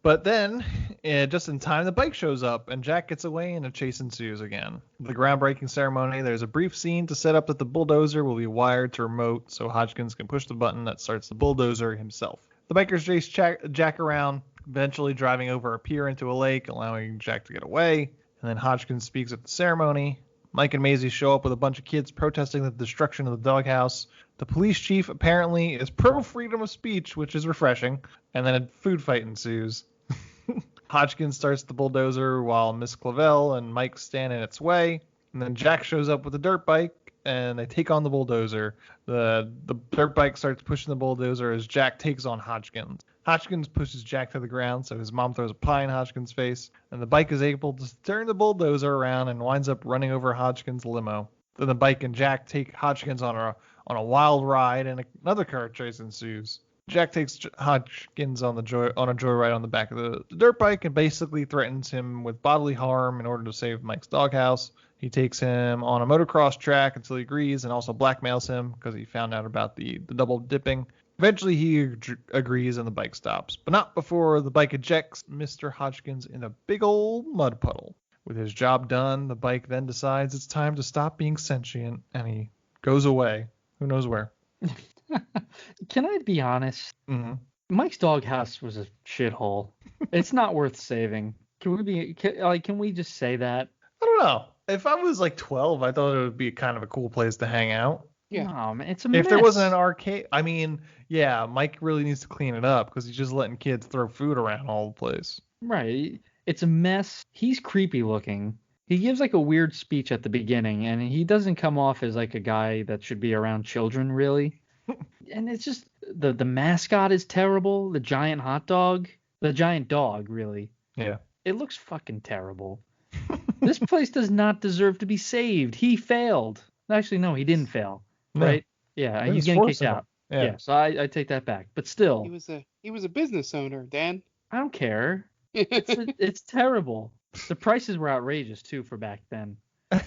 [SPEAKER 6] But then, just in time, the bike shows up, and Jack gets away, and a chase ensues again. The groundbreaking ceremony, there's a brief scene to set up that the bulldozer will be wired to remote, so Hodgkins can push the button that starts the bulldozer himself. The bikers chase Jack around, eventually driving over a pier into a lake, allowing Jack to get away. And then Hodgkins speaks at the ceremony. Mike and Maisie show up with a bunch of kids protesting the destruction of the doghouse. The police chief apparently is pro freedom of speech, which is refreshing. And then a food fight ensues. Hodgkins starts the bulldozer while Miss Clavel and Mike stand in its way. And then Jack shows up with a dirt bike, and they take on the bulldozer. The dirt bike starts pushing the bulldozer as Jack takes on Hodgkins. Hodgkins pushes Jack to the ground, so his mom throws a pie in Hodgkins' face, and the bike is able to turn the bulldozer around and winds up running over Hodgkins' limo. Then the bike and Jack take Hodgkins on a wild ride, and another car chase ensues. Jack takes Hodgkins on a joyride on the back of the dirt bike and basically threatens him with bodily harm in order to save Mike's doghouse. He takes him on a motocross track until he agrees, and also blackmails him because he found out about the double dipping. Eventually, he agrees and the bike stops, but not before the bike ejects Mr. Hodgkins in a big old mud puddle. With his job done, the bike then decides it's time to stop being sentient, and he goes away. Who knows where?
[SPEAKER 7] Can I be honest?
[SPEAKER 6] Mm-hmm.
[SPEAKER 7] Mike's doghouse was a shithole. It's not worth saving. Can we just say that?
[SPEAKER 6] I don't know. If I was like 12, I thought it would be kind of a cool place to hang out.
[SPEAKER 7] Yeah. No, man, it's a mess.
[SPEAKER 6] If there wasn't an arcade, I mean, yeah, Mike really needs to clean it up because he's just letting kids throw food around all the place.
[SPEAKER 7] Right. It's a mess. He's creepy looking. He gives like a weird speech at the beginning, and he doesn't come off as like a guy that should be around children, really. And it's just the mascot is terrible. The giant dog, really.
[SPEAKER 6] Yeah.
[SPEAKER 7] It looks fucking terrible. This place does not deserve to be saved. He failed. Actually, no, he didn't fail.
[SPEAKER 6] No.
[SPEAKER 7] Right? Yeah, he's getting kicked out.
[SPEAKER 6] Yeah.
[SPEAKER 7] So I take that back. But still,
[SPEAKER 8] he was a business owner, Dan.
[SPEAKER 7] I don't care. It's terrible. The prices were outrageous too for back then.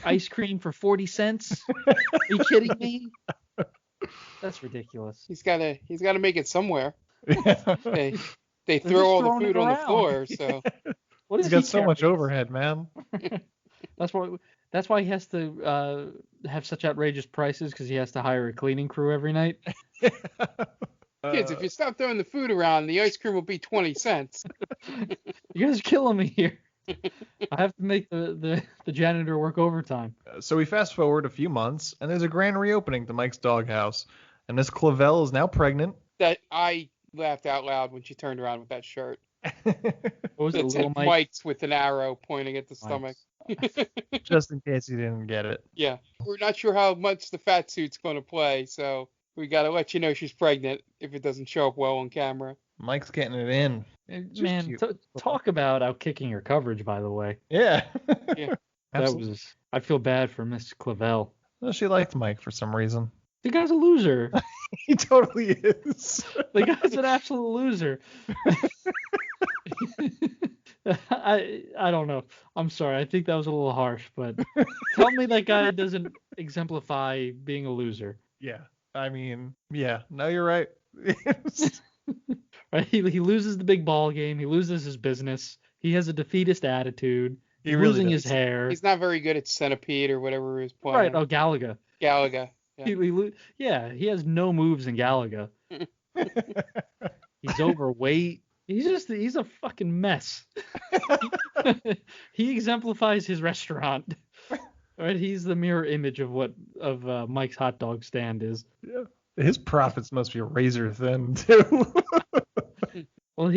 [SPEAKER 7] Ice cream for 40 cents? Are you kidding me? That's ridiculous.
[SPEAKER 8] He's got to make it somewhere. They throw all the food on the floor, so
[SPEAKER 6] he's got so much overhead, man.
[SPEAKER 7] That's why he has to have such outrageous prices, because he has to hire a cleaning crew every night.
[SPEAKER 8] Kids, if you stop throwing the food around, the ice cream will be 20 cents.
[SPEAKER 7] You guys are killing me here. I have to make the janitor work overtime.
[SPEAKER 6] So we fast forward a few months, and there's a grand reopening to Mike's doghouse, and Miss Clavel is now pregnant.
[SPEAKER 8] That I laughed out loud when she turned around with that shirt.
[SPEAKER 7] What was it, Little Mike?
[SPEAKER 8] Mike's with an arrow pointing at the stomach.
[SPEAKER 6] Just in case you didn't get it.
[SPEAKER 8] Yeah, we're not sure how much the fat suit's going to play, so we got to let you know she's pregnant if it doesn't show up well on camera.
[SPEAKER 6] Mike's getting it in.
[SPEAKER 7] Man, talk about outkicking your coverage, by the way.
[SPEAKER 6] Yeah.
[SPEAKER 8] Yeah.
[SPEAKER 7] I feel bad for Miss Clavel.
[SPEAKER 6] Well, she liked Mike for some reason.
[SPEAKER 7] The guy's a loser.
[SPEAKER 6] He totally is.
[SPEAKER 7] The guy's an absolute loser. I don't know. I'm sorry. I think that was a little harsh, but tell me that guy doesn't exemplify being a loser.
[SPEAKER 6] Yeah. I mean, yeah. No, you're right.
[SPEAKER 7] Right? He loses the big ball game. He loses his business. He has a defeatist attitude. He's really losing his hair.
[SPEAKER 8] He's not very good at Centipede or whatever he was playing.
[SPEAKER 7] Right. Oh, Galaga.
[SPEAKER 8] Yeah.
[SPEAKER 7] He has no moves in Galaga. He's overweight. He's a fucking mess. He exemplifies his restaurant. Right? He's the mirror image of Mike's hot dog stand is.
[SPEAKER 6] Yeah. His profits must be razor thin too.
[SPEAKER 7] Well,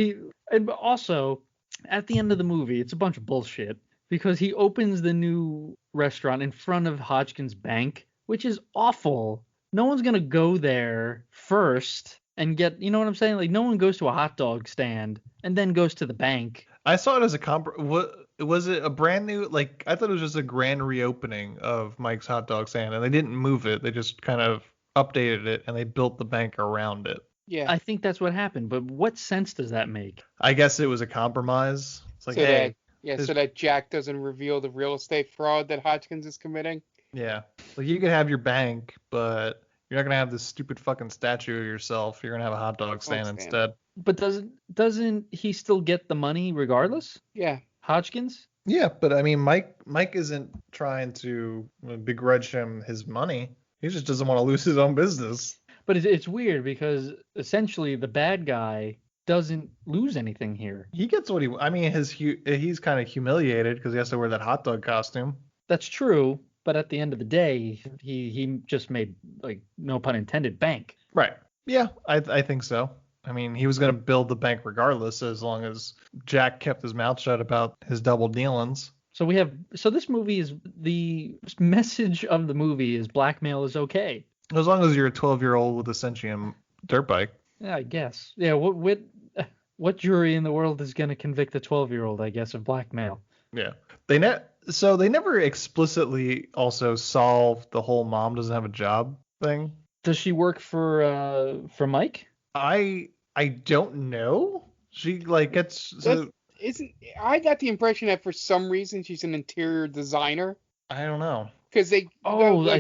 [SPEAKER 7] and also at the end of the movie, it's a bunch of bullshit because he opens the new restaurant in front of Hodgkin's bank, which is awful. No one's gonna go there first and get, you know what I'm saying? Like, no one goes to a hot dog stand and then goes to the bank.
[SPEAKER 6] I saw it as a was it a brand new, like, I thought it was just a grand reopening of Mike's hot dog stand, and they didn't move it. They just kind of updated it, and they built the bank around it.
[SPEAKER 7] Yeah. I think that's what happened, but what sense does that make?
[SPEAKER 6] I guess it was a compromise. It's like,
[SPEAKER 8] so that Jack doesn't reveal the real estate fraud that Hodgkins is committing.
[SPEAKER 6] Yeah. Like, you can have your bank, but you're not going to have this stupid fucking statue of yourself. You're going to have a hot dog stand instead.
[SPEAKER 7] But doesn't he still get the money regardless?
[SPEAKER 8] Yeah.
[SPEAKER 7] Hodgkins?
[SPEAKER 6] Yeah, but I mean, Mike isn't trying to begrudge him his money. He just doesn't want to lose his own business.
[SPEAKER 7] But it's weird because essentially the bad guy doesn't lose anything here.
[SPEAKER 6] He gets what he's kind of humiliated because he has to wear that hot dog costume.
[SPEAKER 7] That's true, but at the end of the day, he just made, like, no pun intended, bank.
[SPEAKER 6] Right. Yeah, I think so. I mean, he was going to build the bank regardless as long as Jack kept his mouth shut about his double dealings.
[SPEAKER 7] So this movie is, the message of the movie is blackmail is okay.
[SPEAKER 6] As long as you're a 12-year-old with a sentient dirt bike.
[SPEAKER 7] Yeah, I guess. Yeah, what jury in the world is going to convict a 12-year-old, I guess, of blackmail?
[SPEAKER 6] Yeah. They never explicitly also solve the whole mom doesn't have a job thing.
[SPEAKER 7] Does she work for Mike?
[SPEAKER 6] I don't know. She gets
[SPEAKER 8] I got the impression that for some reason she's an interior designer.
[SPEAKER 6] I don't know.
[SPEAKER 8] Because I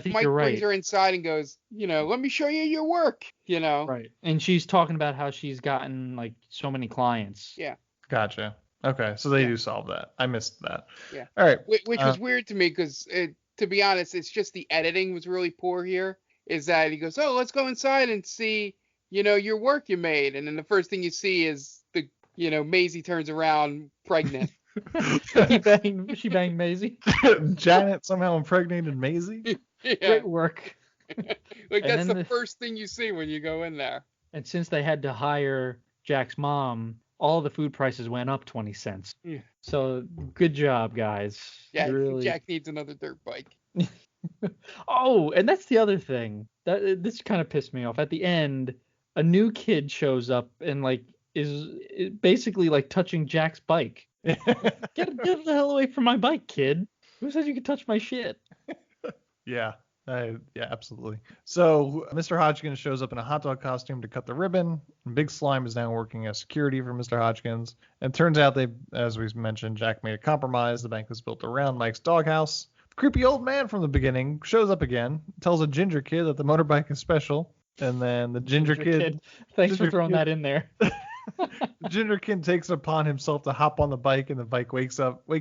[SPEAKER 8] think
[SPEAKER 7] Mike
[SPEAKER 8] you're right.
[SPEAKER 7] Brings
[SPEAKER 8] her inside and goes, let me show you your work,
[SPEAKER 7] Right. And she's talking about how she's gotten, like, so many clients.
[SPEAKER 8] Yeah.
[SPEAKER 6] Gotcha. Okay, so they do solve that. I missed that.
[SPEAKER 8] Yeah.
[SPEAKER 6] All right.
[SPEAKER 8] Which was weird to me because, to be honest, it's just the editing was really poor here. Is that he goes, let's go inside and see, your work you made. And then the first thing you see is Maisie turns around pregnant.
[SPEAKER 7] She banged Maisie.
[SPEAKER 6] Janet somehow impregnated Maisie.
[SPEAKER 8] Yeah.
[SPEAKER 7] Great work.
[SPEAKER 8] That's the first thing you see when you go in there.
[SPEAKER 7] And since they had to hire Jack's mom, all the food prices went up 20 cents.
[SPEAKER 8] Yeah.
[SPEAKER 7] So good job, guys.
[SPEAKER 8] Yeah, Jack needs another dirt bike.
[SPEAKER 7] Oh, and that's the other thing. This kind of pissed me off. At the end, a new kid shows up and is basically touching Jack's bike. Get the hell away from my bike, kid. Who said you could touch my shit?
[SPEAKER 6] Yeah. Yeah, absolutely. So Mr. Hodgkins shows up in a hot dog costume to cut the ribbon. And Big Slime is now working as security for Mr. Hodgkins. And it turns out as we mentioned, Jack made a compromise. The bank was built around Mike's doghouse. The creepy old man from the beginning shows up again, tells a ginger kid that the motorbike is special. And then the ginger kid.
[SPEAKER 7] Thanks for throwing that in there.
[SPEAKER 6] The ginger kid takes it upon himself to hop on the bike, and the bike wakes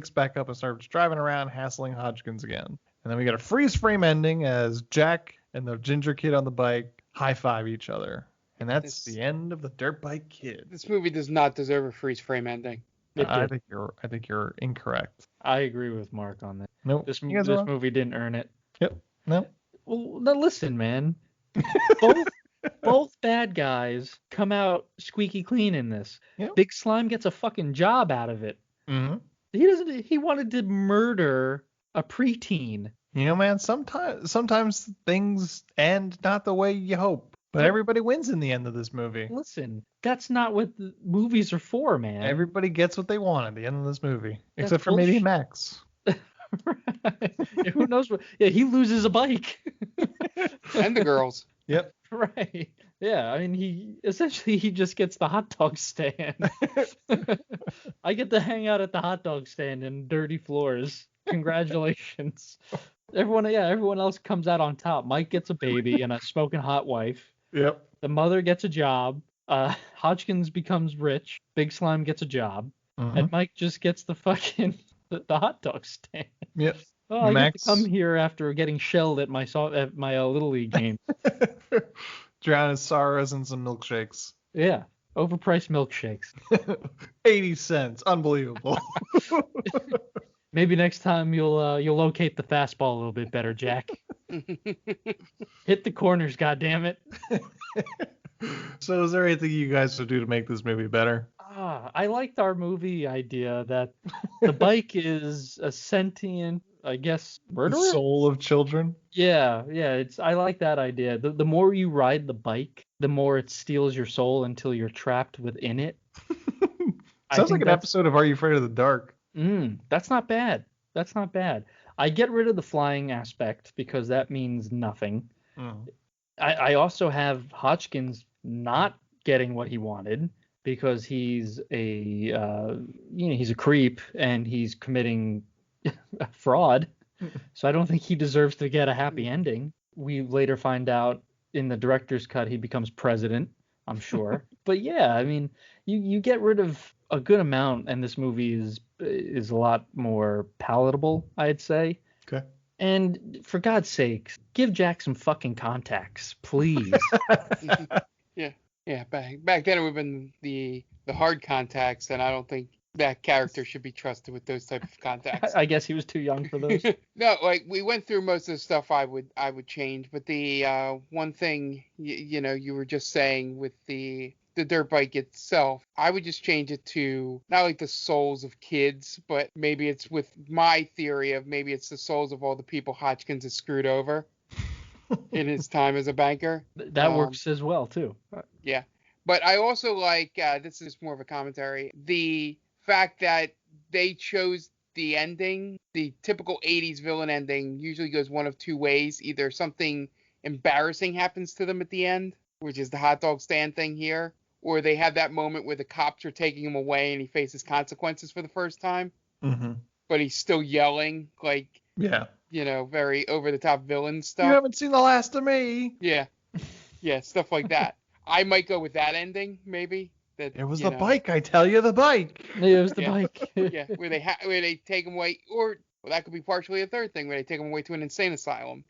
[SPEAKER 6] back up and starts driving around, hassling Hodgkins again. And then we get a freeze frame ending as Jack and the ginger kid on the bike high five each other. And that's the end of the Dirt Bike Kid.
[SPEAKER 8] This movie does not deserve a freeze frame ending.
[SPEAKER 6] I think you're incorrect.
[SPEAKER 7] I agree with Mark on that.
[SPEAKER 6] Nope.
[SPEAKER 7] This movie didn't earn it.
[SPEAKER 6] Yep. No.
[SPEAKER 7] Well, now listen, man. Both bad guys come out squeaky clean in this.
[SPEAKER 6] Yep.
[SPEAKER 7] Big Slime gets a fucking job out of it.
[SPEAKER 6] Mm-hmm.
[SPEAKER 7] He wanted to murder a preteen.
[SPEAKER 6] Man, sometimes things end not the way you hope. But everybody wins in the end of this movie.
[SPEAKER 7] Listen, that's not what the movies are for, man.
[SPEAKER 6] Everybody gets what they want at the end of this movie. Except for maybe Max.
[SPEAKER 7] Right. Who knows what? Yeah, he loses a bike.
[SPEAKER 8] And the girls.
[SPEAKER 6] Yep.
[SPEAKER 7] Right. Yeah, I mean, he just gets the hot dog stand. I get to hang out at the hot dog stand in dirty floors. Congratulations. Everyone else comes out on top. Mike gets a baby and a smoking hot wife.
[SPEAKER 6] Yep.
[SPEAKER 7] The mother gets a job. Hodgkins becomes rich. Big Slime gets a job.
[SPEAKER 6] Mm-hmm.
[SPEAKER 7] And Mike just gets the fucking the hot dog stand.
[SPEAKER 6] Yep.
[SPEAKER 7] Oh, I get to come here after getting shelled at my Little League game.
[SPEAKER 6] Drown his sorrows in some milkshakes.
[SPEAKER 7] Yeah. Overpriced milkshakes.
[SPEAKER 6] 80 cents. Unbelievable.
[SPEAKER 7] Maybe next time you'll locate the fastball a little bit better, Jack. Hit the corners, goddammit.
[SPEAKER 6] So is there anything you guys would do to make this movie better?
[SPEAKER 7] I liked our movie idea that the bike is a sentient, I guess, murderer?
[SPEAKER 6] The soul of children?
[SPEAKER 7] Yeah. I like that idea. The more you ride the bike, the more it steals your soul until you're trapped within it.
[SPEAKER 6] Sounds like an episode of Are You Afraid of the Dark?
[SPEAKER 7] That's not bad. I get rid of the flying aspect because that means nothing. I also have Hodgkins not getting what he wanted because he's he's a creep and he's committing fraud. So I don't think he deserves to get a happy ending. We later find out in the director's cut he becomes president, I'm sure. But yeah, I mean, you get rid of a good amount and this movie is a lot more palatable, I'd say.
[SPEAKER 6] Okay.
[SPEAKER 7] And for God's sakes, give Jack some fucking contacts, please.
[SPEAKER 8] Yeah. Back then it would have been the hard contacts, and I don't think that character should be trusted with those type of contacts.
[SPEAKER 7] I guess he was too young for those.
[SPEAKER 8] No, like we went through most of the stuff I would change, but the one thing you were just saying with the dirt bike itself, I would just change it to not like the souls of kids, but maybe it's with my theory of maybe it's the souls of all the people Hodgkins has screwed over in his time as a banker.
[SPEAKER 7] That works as well too.
[SPEAKER 8] Yeah, but I also like this is more of a commentary, the fact that they chose the ending. The typical 80s villain ending usually goes one of two ways: either something embarrassing happens to them at the end, which is the hot dog stand thing here, or they have that moment where the cops are taking him away and he faces consequences for the first time. But he's still yelling like, very over the top villain stuff.
[SPEAKER 6] You haven't seen the last of me.
[SPEAKER 8] Yeah, stuff like that. I might go with that ending, maybe. That
[SPEAKER 6] it was the bike, I tell you, the bike.
[SPEAKER 7] It was the bike.
[SPEAKER 8] Yeah, where they take him away, or that could be partially a third thing where they take him away to an insane asylum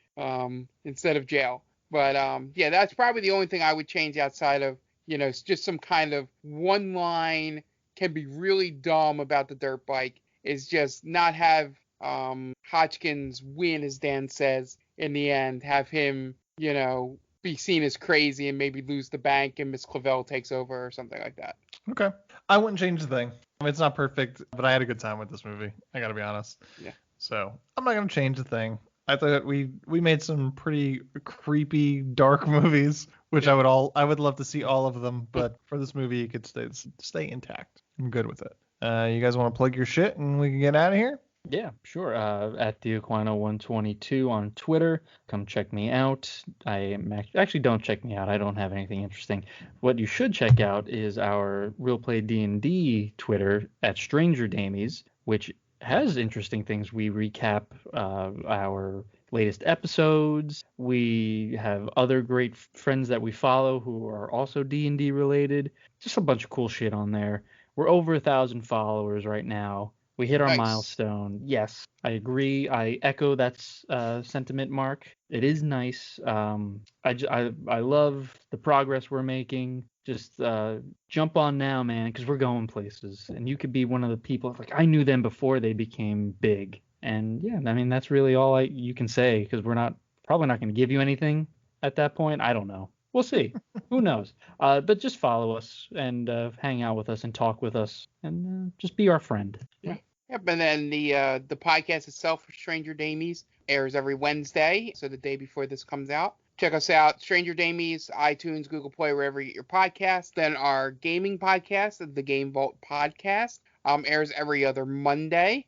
[SPEAKER 8] instead of jail. But that's probably the only thing I would change outside of just some kind of one line can be really dumb about the dirt bike is just not have Hodgkins win, as Dan says, in the end, have him be seen as crazy and maybe lose the bank and Miss Clavel takes over or something like that.
[SPEAKER 6] Okay. I wouldn't change a thing. It's not perfect, but I had a good time with this movie. I got to be honest.
[SPEAKER 8] Yeah.
[SPEAKER 6] So I'm not going to change a thing. I thought we made some pretty creepy, dark movies, which I would love to see all of them. But for this movie, it could stay intact. I'm good with it. You guys want to plug your shit and we can get out of here?
[SPEAKER 7] Yeah, sure. At DeAquino122 on Twitter. Come check me out. Actually, don't check me out. I don't have anything interesting. What you should check out is our Real Play D&D Twitter at Stranger Damies, which has interesting things. We recap our latest episodes. We have other great friends that we follow who are also D&D related. Just a bunch of cool shit on there. We're over 1,000 followers right now. We hit our milestone. Yes, I agree. I echo that sentiment, Mark. It is nice. I love the progress we're making. Just jump on now, man, because we're going places. And you could be one of the people. Like, I knew them before they became big. And yeah, I mean, that's really all you can say, because we're probably not going to give you anything at that point. I don't know. We'll see. Who knows? But just follow us and hang out with us and talk with us and just be our friend.
[SPEAKER 8] Yeah. Yep. And then the podcast itself for Stranger Damies airs every Wednesday, so the day before this comes out. Check us out, Stranger Damies, iTunes, Google Play, wherever you get your podcasts. Then our gaming podcast, the Game Vault Podcast, airs every other Monday.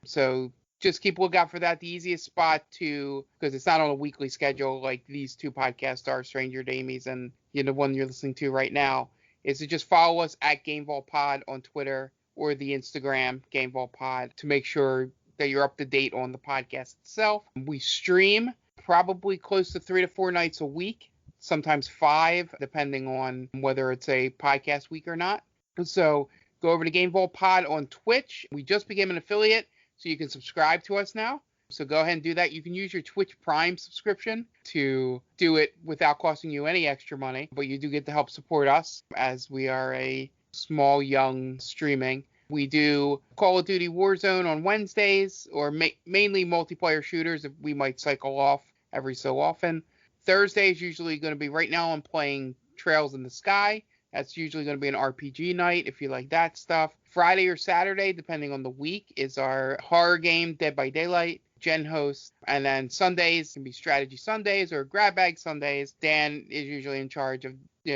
[SPEAKER 8] So just keep a lookout for that. The easiest spot because it's not on a weekly schedule like these two podcasts are, Stranger Damies and the one you're listening to right now, is to just follow us at Game Vault Pod on Twitter or the Instagram Game Vault Pod to make sure that you're up to date on the podcast itself. We stream probably close to 3 to 4 nights a week, sometimes 5, depending on whether it's a podcast week or not. So go over to Game Vault Pod on Twitch. We just became an affiliate, so you can subscribe to us now. So go ahead and do that. You can use your Twitch Prime subscription to do it without costing you any extra money, but you do get to help support us as we are a small, young streaming. We do Call of Duty Warzone on Wednesdays, or mainly multiplayer shooters that we might cycle off every so often. Thursday is usually going to be, right now I'm playing Trails in the Sky. That's usually going to be an RPG night if you like that stuff. Friday or Saturday, depending on the week, is our horror game, Dead by Daylight. Jen hosts. And then Sundays can be Strategy Sundays or Grab Bag Sundays. Dan is usually in charge of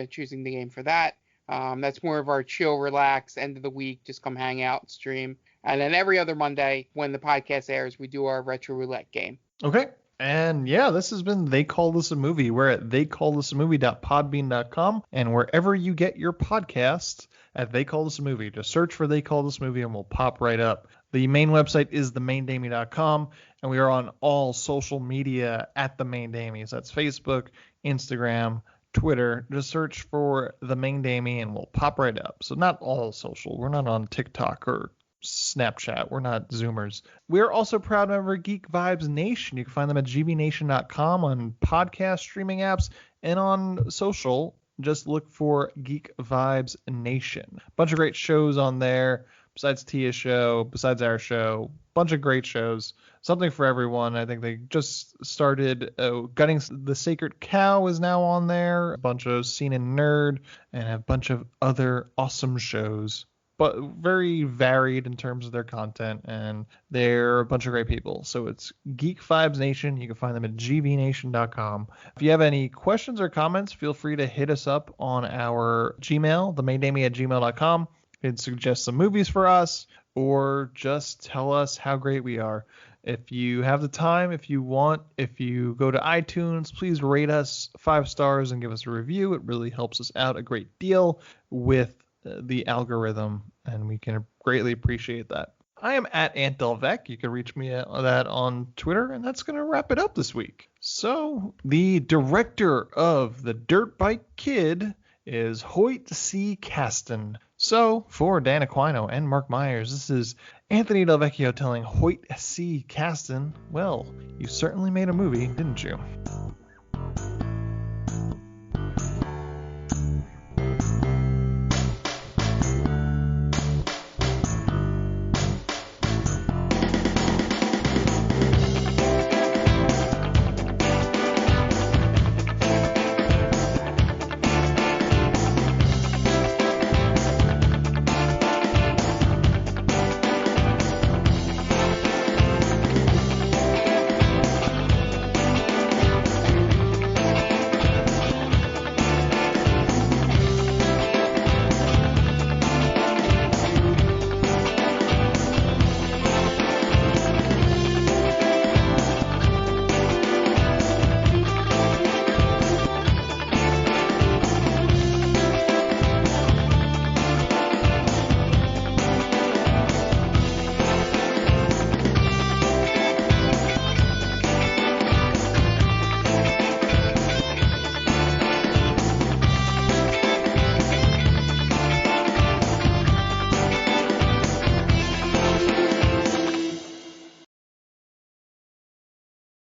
[SPEAKER 8] choosing the game for that. That's more of our chill, relax, end of the week, just come hang out and stream. And then every other Monday, when the podcast airs, we do our Retro Roulette game.
[SPEAKER 6] Okay. And yeah, this has been They Call This a Movie. We're at theycallthisamovie.podbean.com, and wherever you get your podcasts at They Call This a Movie, just search for They Call This a Movie and we'll pop right up. The main website is themaindamie.com, and we are on all social media at The Main Damies. That's Facebook, Instagram, Twitter. Just search for The Main Damie and we'll pop right up. So not all social. We're not on TikTok or Snapchat. We're not Zoomers. We're also a proud member of Geek Vibes Nation. You can find them at gbnation.com on podcast streaming apps and on social. Just look for Geek Vibes Nation. Bunch of great shows on there. Besides Tia's show, besides our show, bunch of great shows. Something for everyone. I think they just started Gutting the Sacred Cow is now on there. A bunch of Scene and Nerd and a bunch of other awesome shows. But very varied in terms of their content, and they're a bunch of great people. So it's Geek Vibes Nation. You can find them at gbnation.com. If you have any questions or comments, feel free to hit us up on our Gmail, themaindamie@gmail.com. You can suggest some movies for us, or just tell us how great we are. If you have the time, if you want, if you go to iTunes, please rate us 5 stars and give us a review. It really helps us out a great deal with the algorithm, and we can greatly appreciate that. I am at AntDelvec. You can reach me at that on Twitter, and that's going to wrap it up this week. So the director of The Dirt Bike Kid is Hoyt C. Caston. So for Dan Aquino and Mark Myers, this is Anthony Delvecchio telling Hoyt C. Caston, well, you certainly made a movie, didn't you?